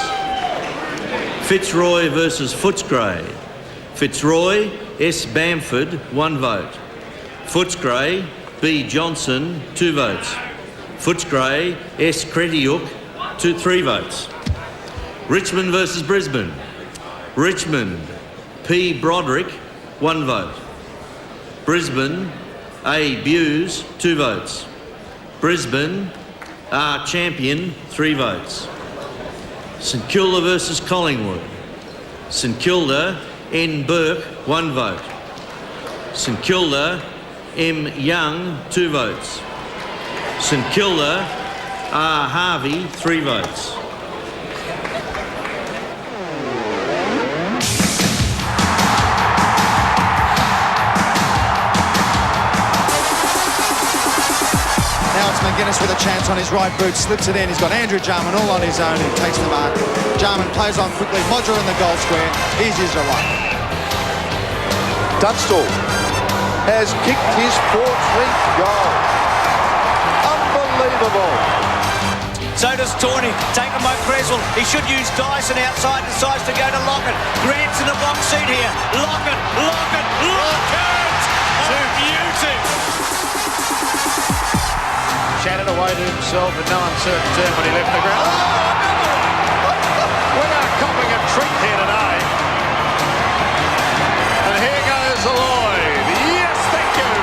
Fitzroy versus Footscray. Fitzroy, S. Bamford, 1 vote. Footscray, B. Johnson, 2 votes. Footscray, S. Cretiuk, 3 votes. Richmond versus Brisbane. Richmond, P. Broderick, 1 vote. Brisbane, A. Buse, 2 votes. Brisbane, R. Champion, 3 votes. St Kilda versus Collingwood. St Kilda, N. Burke, 1 vote. St Kilda, M. Young, 2 votes. St Kilda, R. Harvey, 3 votes. Now it's McGuinness with a chance on his right boot, slips it in. He's got Andrew Jarman all on his own, who takes the mark. Jarman plays on quickly. Modra in the goal square. Easy as a right. Dunstall has kicked his 4th goal. Unbelievable. So does Tawney, taken by Creswell. He should use Dyson outside, decides to go to Lockett. Grant's in the box seat here. Lockett! A beauty! Chatted away to himself in no uncertain term when he left the ground. We are copping a treat here today. And here goes Lloyd. Yes, thank you.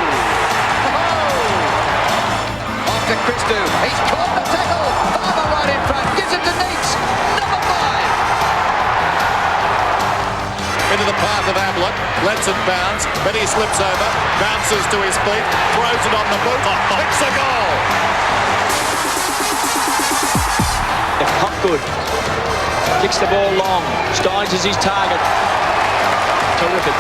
Off to Christou. He's caught the tackle. Farmer right in front. Gives it to Neeks. Number 5. Into the path of Ablett, lets it bounce, but he slips over, bounces to his feet, throws it on the boot, kicks a goal. Hopgood kicks the ball long. Steins is his target. Terrific.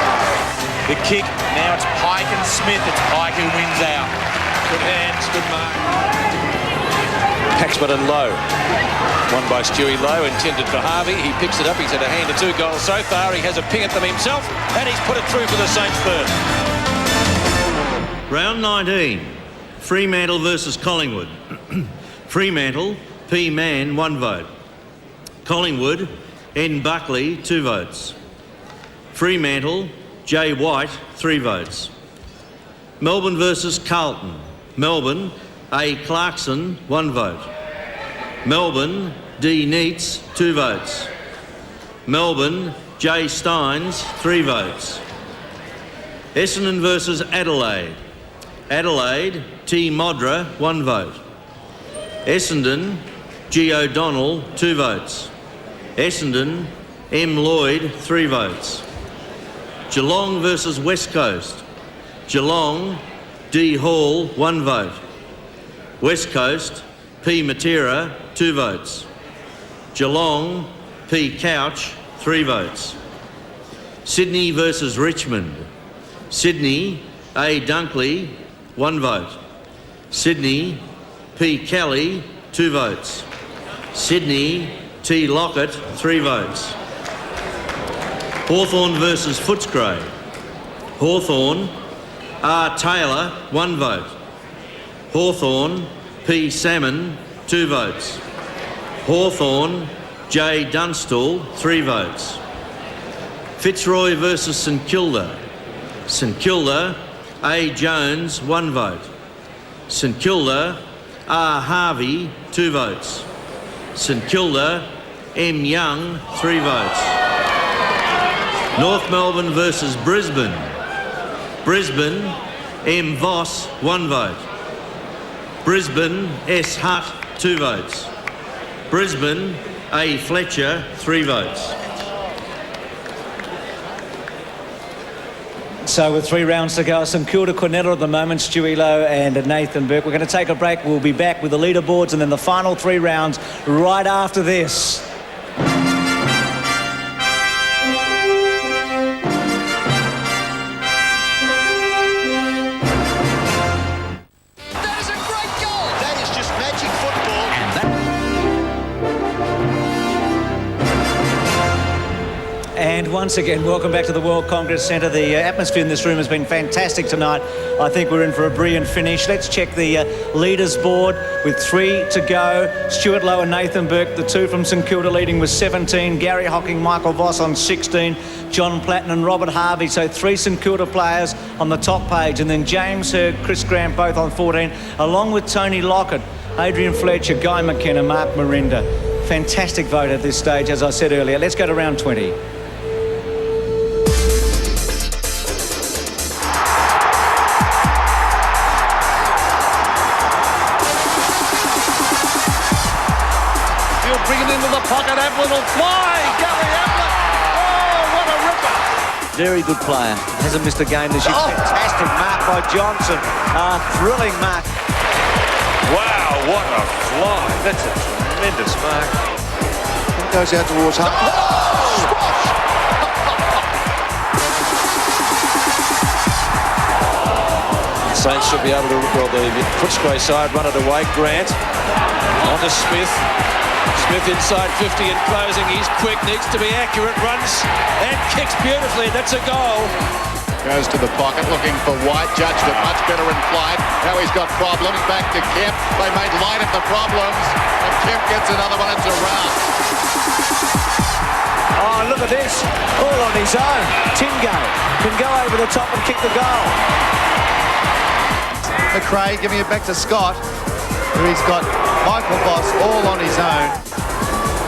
The kick, now it's Pike and Smith. It's Pike who wins out. Good hands, good mark. Paxman and Lowe. Won by Stewie Lowe, intended for Harvey. He picks it up. He's had a hand to 2 goals so far. He has a ping at them himself, and he's put it through for the Saints third. Round 19. Fremantle versus Collingwood. Fremantle, P. Mann, 1 vote. Collingwood, N. Buckley, 2 votes. Fremantle, J. White, 3 votes. Melbourne versus Carlton. Melbourne, A. Clarkson, 1 vote. Melbourne, D. Neitz, 2 votes. Melbourne, J. Steins, 3 votes. Essendon versus Adelaide. Adelaide, T. Modra, 1 vote. Essendon, G. O'Donnell, 2 votes. Essendon, M. Lloyd, 3 votes. Geelong versus West Coast. Geelong, D. Hall, 1 vote. West Coast, P. Matera, 2 votes. Geelong, P. Couch, 3 votes. Sydney versus Richmond. Sydney, A. Dunkley, 1 vote. Sydney, P. Kelly, 2 votes. Sydney, T. Lockett, 3 votes. Hawthorn versus Footscray. Hawthorn, R. Taylor, 1 vote. Hawthorn, P. Salmon, 2 votes. Hawthorn, J. Dunstall, 3 votes. Fitzroy versus St Kilda. St Kilda, A. Jones, 1 vote. St Kilda, R. Harvey, 2 votes. St Kilda, M. Young, 3 votes. North Melbourne versus Brisbane. Brisbane, M. Voss, 1 vote. Brisbane, S. Hutt, 2 votes. Brisbane, A. Fletcher, 3 votes. So with 3 rounds to go, St Kilda Quinella at the moment, Stewie Lowe and Nathan Burke. We're going to take a break. We'll be back with the leaderboards and then the final 3 rounds right after this. And once again, welcome back to the World Congress Centre. The atmosphere in this room has been fantastic tonight. I think we're in for a brilliant finish. Let's check the leaders board with 3 to go. Stuart Lowe and Nathan Burke, the 2 from St Kilda, leading with 17. Gary Hocking, Michael Voss on 16. John Platten and Robert Harvey. So 3 St Kilda players on the top page. And then James Hurd, Chris Grant, both on 14, along with Tony Lockett, Adrian Fletcher, Guy McKenna, Mark Mirinda. Fantastic vote at this stage, as I said earlier. Let's go to round 20. Pocket, Ablett will fly. Gary Ablett. Oh, what a ripper. Very good player. Hasn't missed a game this year. Fantastic mark by Johnson. Thrilling mark. Wow, what a fly. That's a tremendous mark. It goes out towards half. Saints should be able to, well, the Footscray side run it away. Grant on to Smith. Smith inside 50 and closing. He's quick, needs to be accurate, runs and kicks beautifully. That's a goal. Goes to the pocket looking for White. Judged it much better in flight. Now he's got problems. Back to Kemp. They made light of the problems. And Kemp gets another one. It's a round. Oh, look at this. All on his own. Tingo can go over the top and kick the goal. McRae giving it back to Scott, where he's got Michael Voss all on his own.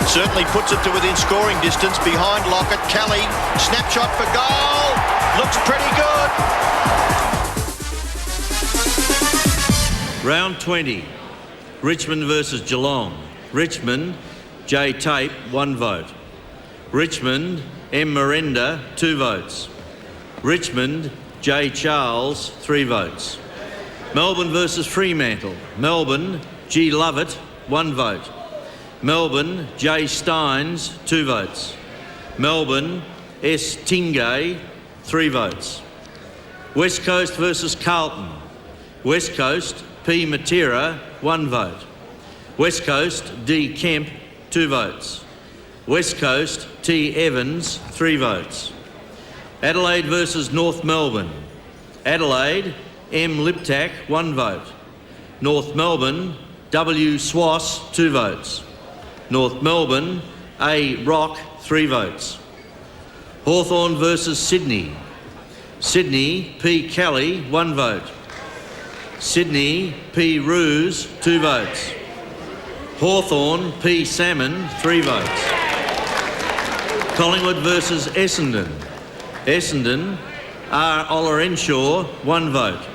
Certainly puts it to within scoring distance behind Lockett. Kelly, snapshot for goal. Looks pretty good. Round 20. Richmond versus Geelong. Richmond, J Tape, 1 vote. Richmond, M Miranda, 2 votes. Richmond, J Charles, 3 votes. Melbourne versus Fremantle. Melbourne, G Lovett, 1 vote. Melbourne, J Steins, 2 votes. Melbourne, S Tingay, 3 votes. West Coast versus Carlton. West Coast, P Matera, 1 vote. West Coast, D Kemp, 2 votes. West Coast, T Evans, 3 votes. Adelaide versus North Melbourne. Adelaide, M Liptak, 1 vote. North Melbourne, W Swass, 2 votes. North Melbourne, A Rock, 3 votes. Hawthorn versus Sydney. Sydney, P Kelly, 1 vote. Sydney, P Ruse, 2 votes. Hawthorn, P Salmon, 3 votes. Collingwood versus Essendon. Essendon, R Ollerenshaw, 1 vote.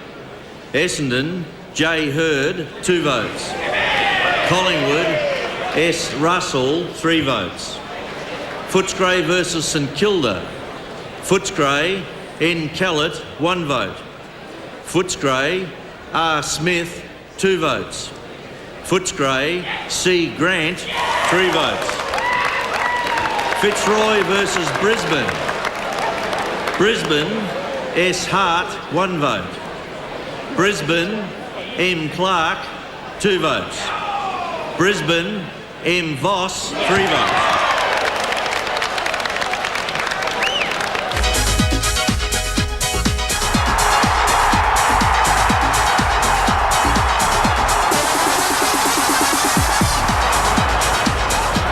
Essendon, J Hurd, 2 votes. Collingwood, S Russell, 3 votes. Footscray versus St Kilda. Footscray, N Kellett, 1 vote. Footscray, R Smith, 2 votes. Footscray, C Grant, 3 votes. Fitzroy versus Brisbane. Brisbane, S Hart, 1 vote. Brisbane, M Clark, 2 votes. Brisbane, M Voss, 3 votes.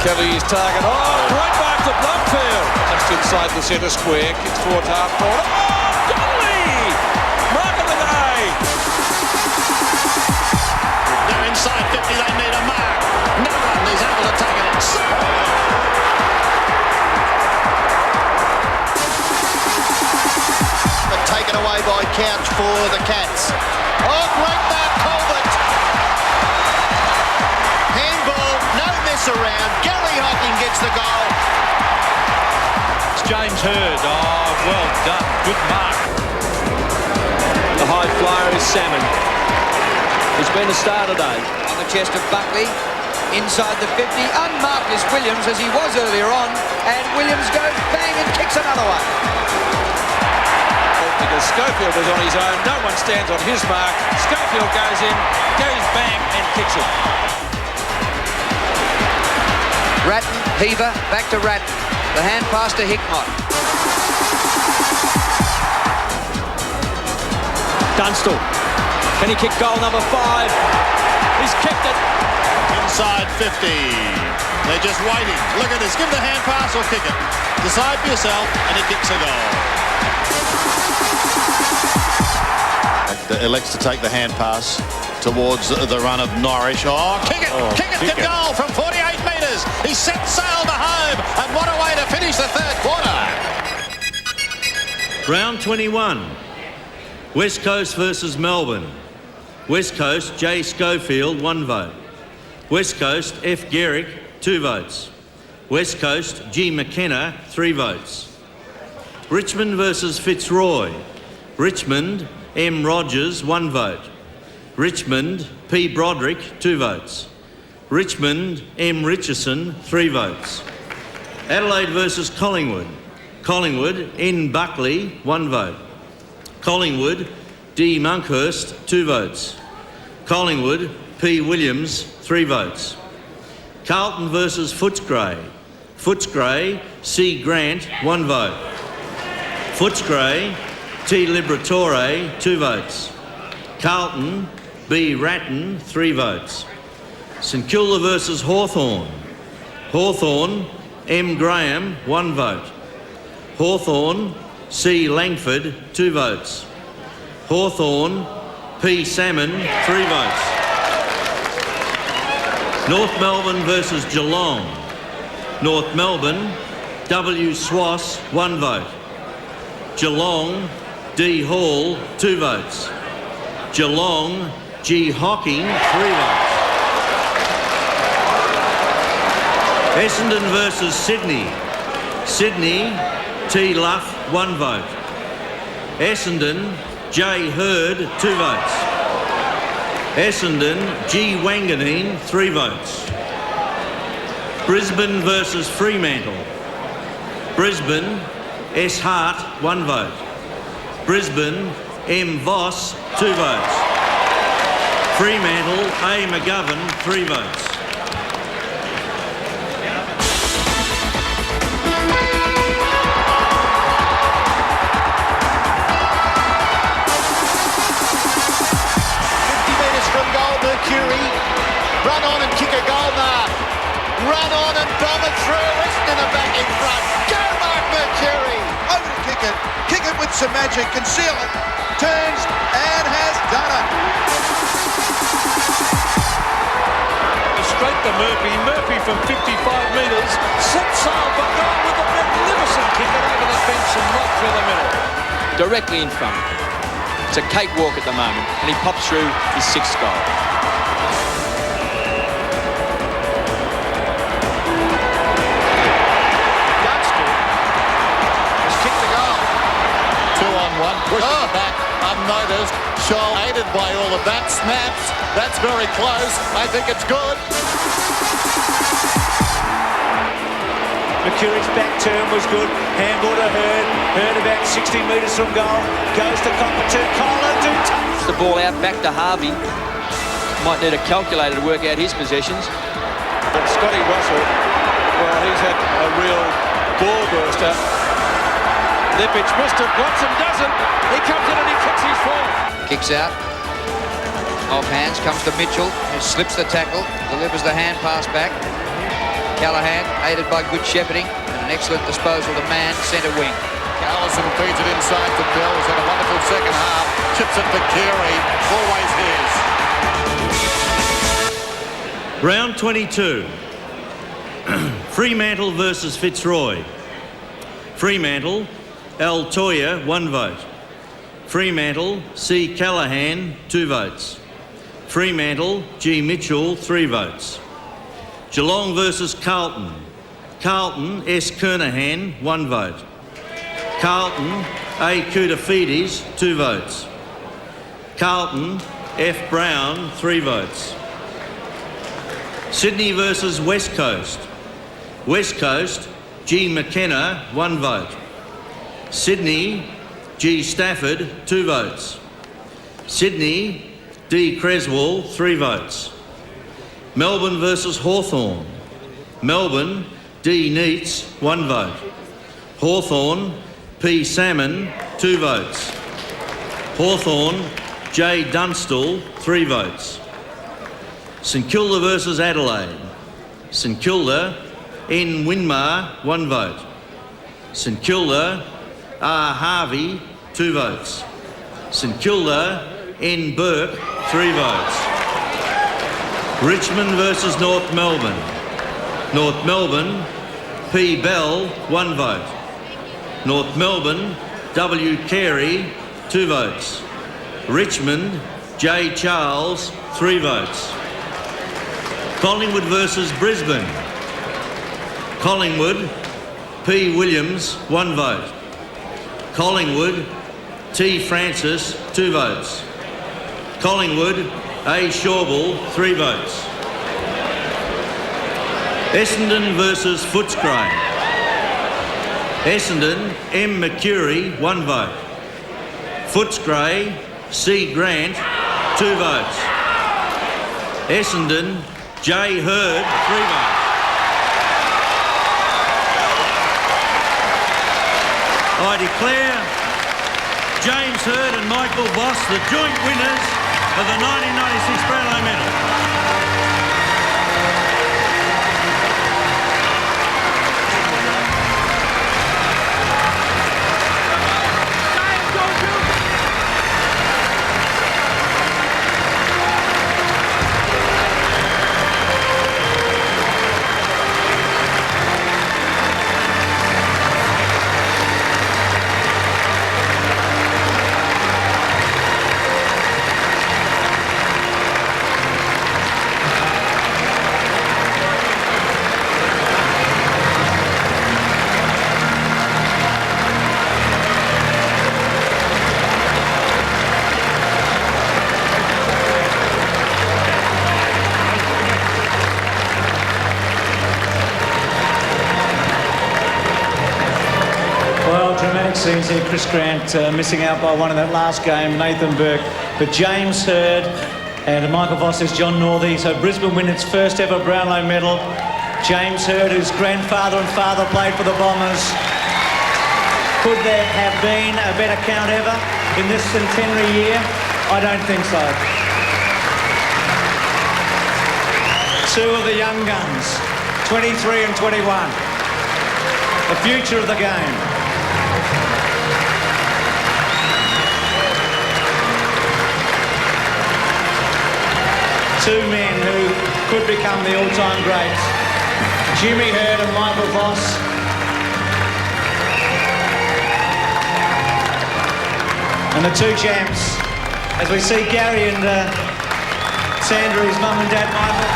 Kelly's target. Oh, great mark to Blumfield. Just inside the centre square. Kicks towards half forward. Oh, golly! Mark of the day. They're inside 50. They need a mark. No one is able to take it inside. But taken away by Couch for the Cats. Oh, great mark, Colbert. Handball, no mess around. Gary Hocking gets the goal. It's James Hurd. Oh, well done. Good mark. high flyer is Salmon. He's been a star today. On the chest of Buckley, inside the 50, unmarked is Williams as he was earlier on, and Williams goes bang and kicks another one. Because Schofield was on his own, no one stands on his mark. Schofield goes in, goes bang and kicks it. Ratton, Heaver, back to Ratton. The hand pass to Hickmott. Dunstall. Can he kick goal number 5? He's kicked it. Inside 50. They're just waiting. Look at this. Give the hand pass or kick it. Decide for yourself, and he kicks a goal. Elects to take the hand pass towards the run of Norwich. Oh, kick it! Kick it to goal from 48 metres. He set sail to home, and what a way to finish the third quarter. Round 21. West Coast versus Melbourne. West Coast, J. Schofield, 1 vote. West Coast, F. Garrick, 2 votes. West Coast, G. McKenna, 3 votes. Richmond versus Fitzroy. Richmond, M. Rogers, 1 vote. Richmond, P. Broderick, 2 votes. Richmond, M. Richardson, 3 votes. Adelaide versus Collingwood. Collingwood, N. Buckley, 1 vote. Collingwood, D. Monkhurst, 2 votes. Collingwood, P. Williams, 3 votes. Carlton versus Footscray. Footscray, C. Grant, 1 vote. Footscray, T. Liberatore, 2 votes. Carlton, B. Ratton, 3 votes. St Kilda versus Hawthorn. Hawthorn, M. Graham, 1 vote. Hawthorn, C. Langford, 2 votes. Hawthorn, P. Salmon, 3 votes. North Melbourne versus Geelong. North Melbourne, W. Swass, 1 vote. Geelong, D. Hall, 2 votes. Geelong, G. Hocking, 3 votes. Essendon versus Sydney. Sydney, T. Luff, 1 vote. Essendon, J. Hurd, 2 votes. Essendon, G. Wanganeen, 3 votes. Brisbane versus Fremantle. Brisbane, S. Hart, 1 vote. Brisbane, M. Voss, 2 votes. Fremantle, A. McGovern, 3 votes. Run on and kick a goal, Mark. Run on and bomb it through. Essendon are back in front. Go, Mark Mercury. Over to kick it. Kick it with some magic. Conceal it. Turns and has done it. Straight to Murphy. Murphy from 55 metres sets sail for goal with a magnificent kick it over the fence and right through the middle. Directly in front. It's a cakewalk at the moment, and he pops through his 6th goal. Pushed it back, unnoticed. Scholl aided by all of that. Snaps. That's very close. I think it's good. Mercury's back turn was good. Handball to Hurd. Hurd about 60 metres from goal. Goes to Cockatoo. Kohler to touch. The ball out back to Harvey. Might need a calculator to work out his possessions. But Scotty Russell, well, he's had a real ball burster. Lippich missed it. Watson doesn't. He comes in and he kicks his 4th. Kicks out. Off hands, comes to Mitchell, who slips the tackle, delivers the hand pass back. Callaghan, aided by good shepherding, and an excellent disposal to Mann, centre wing. Allison feeds it inside to Bell. He's had a wonderful second half. Chips it to Keary. Always his. Round 22. Fremantle versus Fitzroy. Fremantle, Al Toya, 1 vote. Fremantle, C. Callaghan, 2 votes. Fremantle, G. Mitchell, 3 votes. Geelong versus Carlton. Carlton, S. Kernahan, 1 vote. Carlton, A. Koutafidis, 2 votes. Carlton, F. Brown, 3 votes. Sydney versus West Coast. West Coast, G. McKenna, 1 vote. Sydney, G. Stafford, 2 votes. Sydney, D. Creswell, 3 votes. Melbourne versus Hawthorn. Melbourne, D. Neitz, 1 vote. Hawthorn, P. Salmon, 2 votes. Hawthorn, J. Dunstall, 3 votes. St Kilda versus Adelaide. St Kilda, N. Winmar, 1 vote. St Kilda, R. Harvey, 2 votes. St Kilda, N. Burke, 3 votes. Richmond versus North Melbourne. North Melbourne, P. Bell, 1 vote. North Melbourne, W. Carey, 2 votes. Richmond, J. Charles, 3 votes. Collingwood versus Brisbane. Collingwood, P. Williams, 1 vote. Collingwood, T. Francis, 2 votes. Collingwood, A. Shawbull, 3 votes. Essendon versus Footscray. Essendon, M. McCurry, 1 vote. Footscray, C. Grant, 2 votes. Essendon, J. Hurd, 3 votes. I declare James Hurd and Michael Voss the joint winners of the 1996 Brownlow Medal. Scenes here, Chris Grant missing out by 1 in that last game, Nathan Burke, but James Hurd and Michael Voss is John Northey. So Brisbane win its first ever Brownlow medal. James Hurd, whose grandfather and father played for the Bombers. Could there have been a better count ever in this centenary year? I don't think so. 2 of the young guns, 23 and 21. The future of the game. Two men who could become the all-time greats. Jimmy Hurd and Michael Voss. And the 2 champs, as we see Gary and Sandra, his mum and dad, Michael.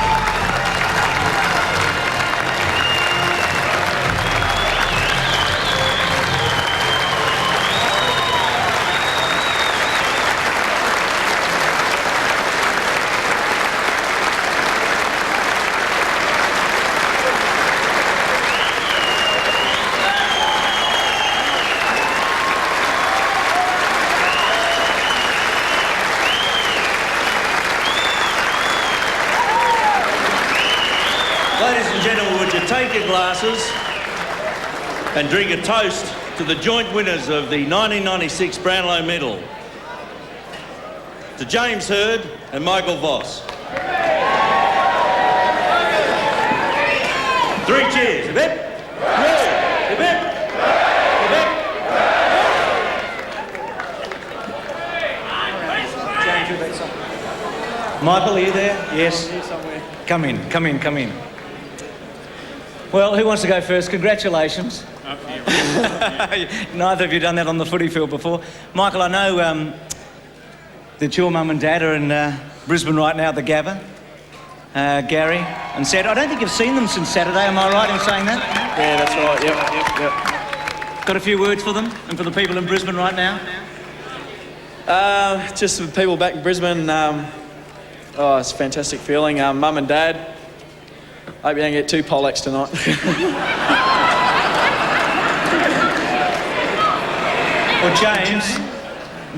Take your glasses and drink a toast to the joint winners of the 1996 Brownlow medal, to James Hurd and Michael Voss. 3 cheers. Hip, hip, hip, hip, hip. Michael, are you there? Yes. Come in, come in, come in. Well, who wants to go first? Congratulations. Neither of you done that on the footy field before. Michael, I know that your mum and dad are in Brisbane right now at the Gabba. Gary and Sandra. I don't think you've seen them since Saturday, am I right in saying that? Yeah, that's right, yep. Got a few words for them and for the people in Brisbane right now? Just the people back in Brisbane. Oh, it's a fantastic feeling. Mum and Dad, hope you don't get too Pollux tonight. Well, James,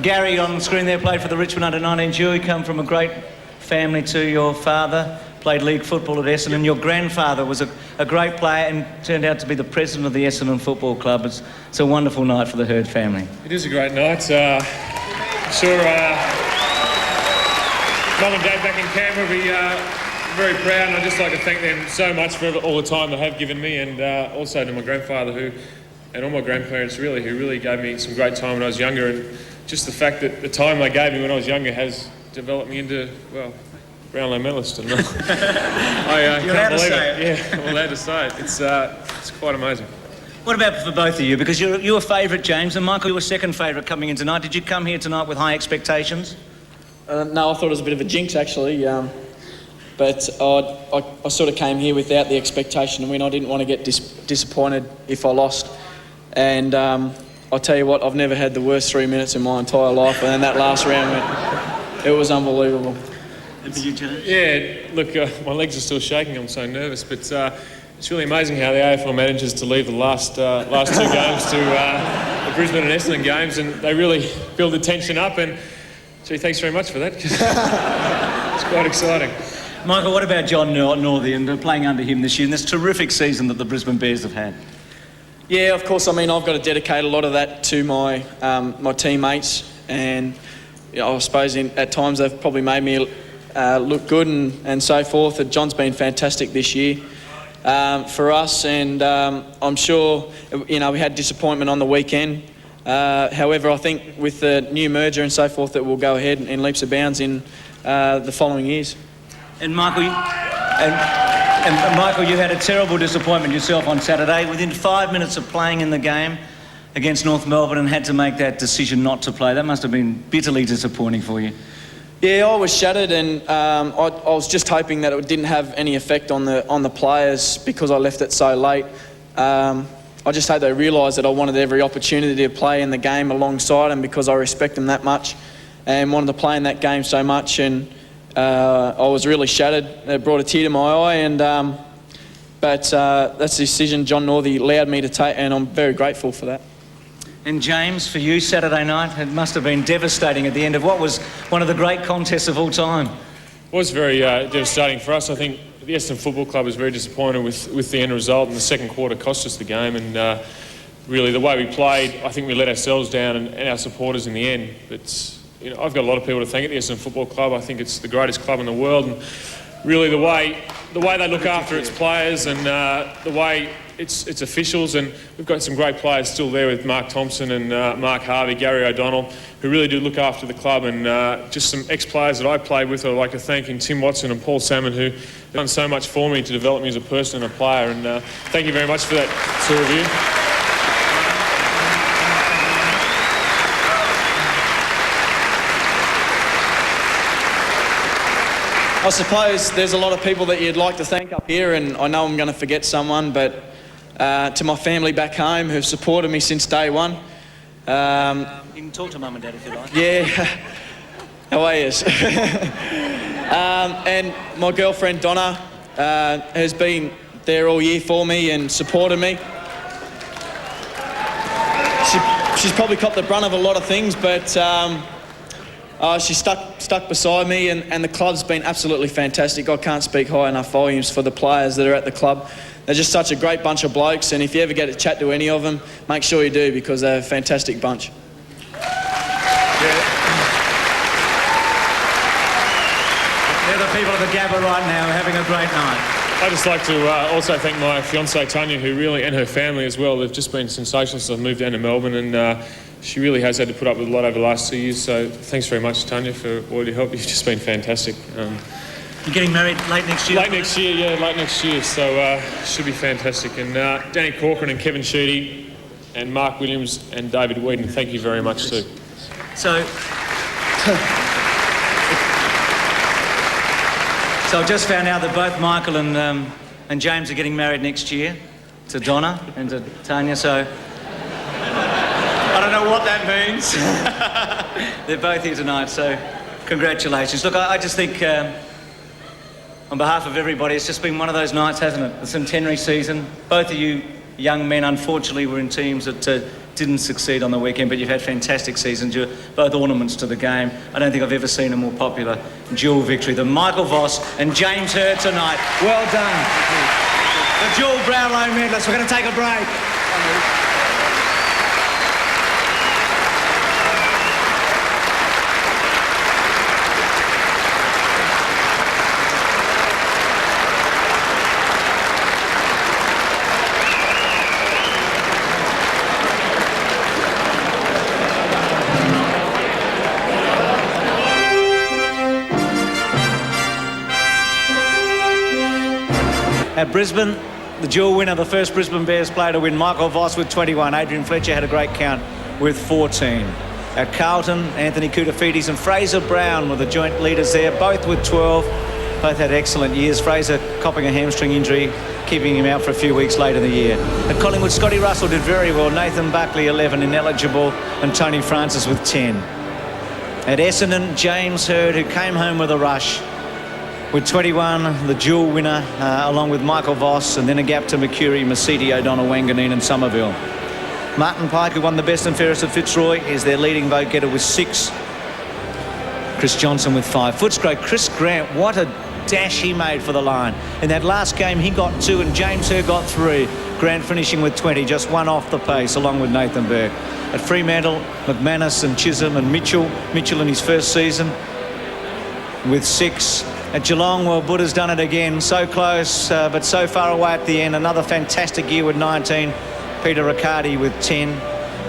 Gary on the screen there played for the Richmond under-19 Dewey, come from a great family too. Your father played league football at Essendon. Your grandfather was a great player and turned out to be the president of the Essendon Football Club. It's a wonderful night for the Herd family. It is a great night. Sure, Mum and Dad back in Canberra will be very proud, and I'd just like to thank them so much for all the time they have given me, and also to my grandfather and all my grandparents who really gave me some great time when I was younger, and just the fact that the time they gave me when I was younger has developed me into, well, Brownlow medalist. And I can't believe it. Yeah, I'm allowed to say it. It's quite amazing. What about for both of you? Because you were favourite, James, and Michael, you were second favourite coming in tonight. Did you come here tonight with high expectations? No, I thought it was a bit of a jinx, actually. But I sort of came here without the expectation to win. I didn't want to get disappointed if I lost. And I'll tell you what, I've never had the worst 3 minutes in my entire life. And then that last round, it was unbelievable. And for you, James? Yeah, look, my legs are still shaking. I'm so nervous. But it's really amazing how the AFL manages to leave the last two games to the Brisbane and Essendon games. And they really build the tension up. And gee, thanks very much for that. It's quite exciting. Michael, what about John Northey and playing under him this year in this terrific season that the Brisbane Bears have had? Yeah, of course. I mean, I've got to dedicate a lot of that to my my teammates, and I suppose at times they've probably made me look good and so forth. John's been fantastic this year for us, and I'm sure we had disappointment on the weekend. However, I think with the new merger and so forth, that we'll go ahead in leaps and bounds in the following years. And Michael, Michael, you had a terrible disappointment yourself on Saturday. Within 5 minutes of playing in the game against North Melbourne, and had to make that decision not to play. That must have been bitterly disappointing for you. Yeah, I was shattered, and I was just hoping that it didn't have any effect on the players because I left it so late. I just hope they realise that I wanted every opportunity to play in the game alongside them because I respect them that much and wanted to play in that game so much. And I was really shattered. It brought a tear to my eye. But that's the decision John Northey allowed me to take, and I'm very grateful for that. And James, for you, Saturday night, it must have been devastating at the end of what was one of the great contests of all time. It was very devastating for us. I think the Essendon Football Club was very disappointed with the end result, and the second quarter cost us the game. And really, the way we played, I think we let ourselves down and our supporters in the end. But I've got a lot of people to thank at the Essendon Football Club. I think it's the greatest club in the world, and really the way they look after its players and the way its officials, and we've got some great players still there with Mark Thompson and Mark Harvey, Gary O'Donnell, who really do look after the club, and just some ex-players that I played with I'd like to thank, in Tim Watson and Paul Salmon, who have done so much for me to develop me as a person and a player, and thank you very much for that, two of you. I suppose there's a lot of people that you'd like to thank up here, and I know I'm going to forget someone, but to my family back home who've supported me since day one. You can talk to Mum and Dad if you like. Yeah, how are you? And my girlfriend Donna has been there all year for me and supported me. She's probably copped the brunt of a lot of things, but she's stuck beside me, and the club's been absolutely fantastic. I can't speak high enough volumes for the players that are at the club. They're just such a great bunch of blokes, and if you ever get to chat to any of them, make sure you do, because they're a fantastic bunch. They're the people of the Gabba right now having a great night. I'd just like to also thank my fiancée Tanya, who really, and her family as well. They've just been sensational since I've moved down to Melbourne, and she really has had to put up with a lot over the last 2 years. So thanks very much, Tanya, for all your help. You've just been fantastic. You're getting married late next year? Late next year. So should be fantastic. And Danny Corcoran and Kevin Sheedy and Mark Williams and David Whedon, thank you very much too. So I've just found out that both Michael and James are getting married next year, to Donna and to Tanya, so I don't know what that means. They're both here tonight, so congratulations. Look, I just think, on behalf of everybody, it's just been one of those nights, hasn't it? The centenary season. Both of you young men, unfortunately, were in teams that didn't succeed on the weekend, but you've had fantastic seasons. You're both ornaments to the game. I don't think I've ever seen a more popular dual victory than Michael Voss and James Hurd tonight. Well done. The dual Brownlow medalists. We're going to take a break. At Brisbane, the dual winner, the first Brisbane Bears player to win, Michael Voss with 21. Adrian Fletcher had a great count with 14. At Carlton, Anthony Koutafidis and Fraser Brown were the joint leaders there, both with 12. Both had excellent years. Fraser copping a hamstring injury, keeping him out for a few weeks late in the year. At Collingwood, Scotty Russell did very well. Nathan Buckley, 11, ineligible, and Tony Francis with 10. At Essendon, James Hurd, who came home with a rush, with 21, the dual winner, along with Michael Voss, and then a gap to Mercury, Mercedes, O'Donnell, Wanganeen and Somerville. Martin Pike, who won the best and fairest at Fitzroy, is their leading vote getter with 6. Chris Johnson with 5. Footscray, Chris Grant, what a dash he made for the line. In that last game, he got 2 and James Hurd got 3. Grant finishing with 20, just 1 off the pace, along with Nathan Burke. At Fremantle, McManus and Chisholm and Mitchell in his first season with 6. At Geelong, well, Buddha's done it again. So close, but so far away at the end. Another fantastic year with 19. Peter Riccardi with 10.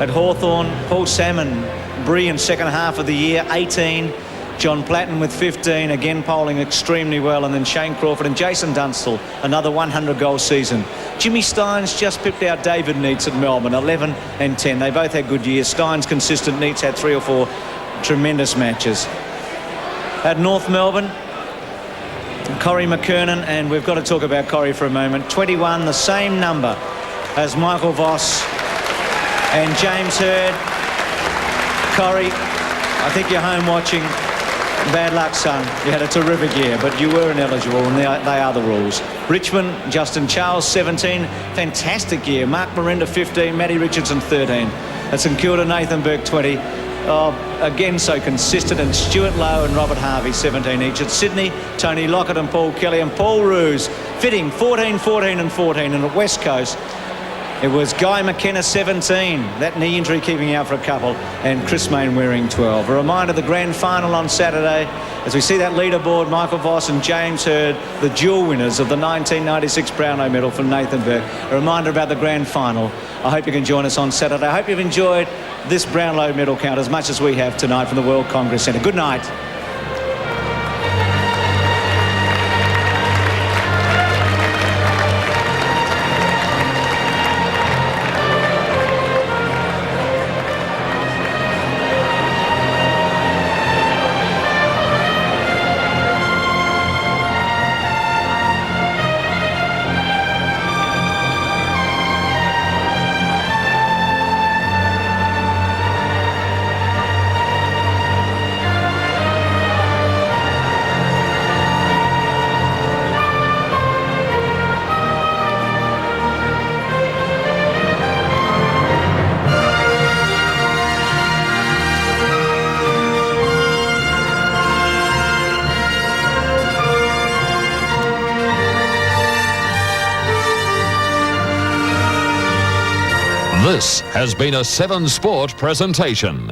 At Hawthorn, Paul Salmon, brilliant second half of the year, 18. John Platten with 15, again polling extremely well. And then Shane Crawford and Jason Dunstall, another 100-goal season. Jimmy Steins just pipped out David Neitz at Melbourne, 11 and 10. They both had good years. Steins consistent, Neitz had 3 or 4 tremendous matches. At North Melbourne, Corey McKernan, and we've got to talk about Corey for a moment. 21, the same number as Michael Voss and James Hurd. Corey, I think you're home watching. Bad luck, son. You had a terrific year, but you were ineligible, and they are the rules. Richmond, Justin Charles, 17. Fantastic year. Mark Miranda, 15. Matty Richardson, 13. At St Kilda, Nathan Burke, 20. Again, so consistent. And Stuart Lowe and Robert Harvey, 17 each. At Sydney, Tony Lockett and Paul Kelly and Paul Roos, fitting 14, 14 and 14. And at West Coast, it was Guy McKenna, 17. That knee injury keeping out for a couple. And Chris Mainwaring, 12. A reminder, the grand final on Saturday. As we see that leaderboard, Michael Voss and James Hurd, the dual winners of the 1996 Brownlow medal from Nathan Burke. A reminder about the grand final. I hope you can join us on Saturday. I hope you've enjoyed this Brownlow medal count as much as we have tonight from the World Congress Centre. Good night. This has been a 7 Sport presentation.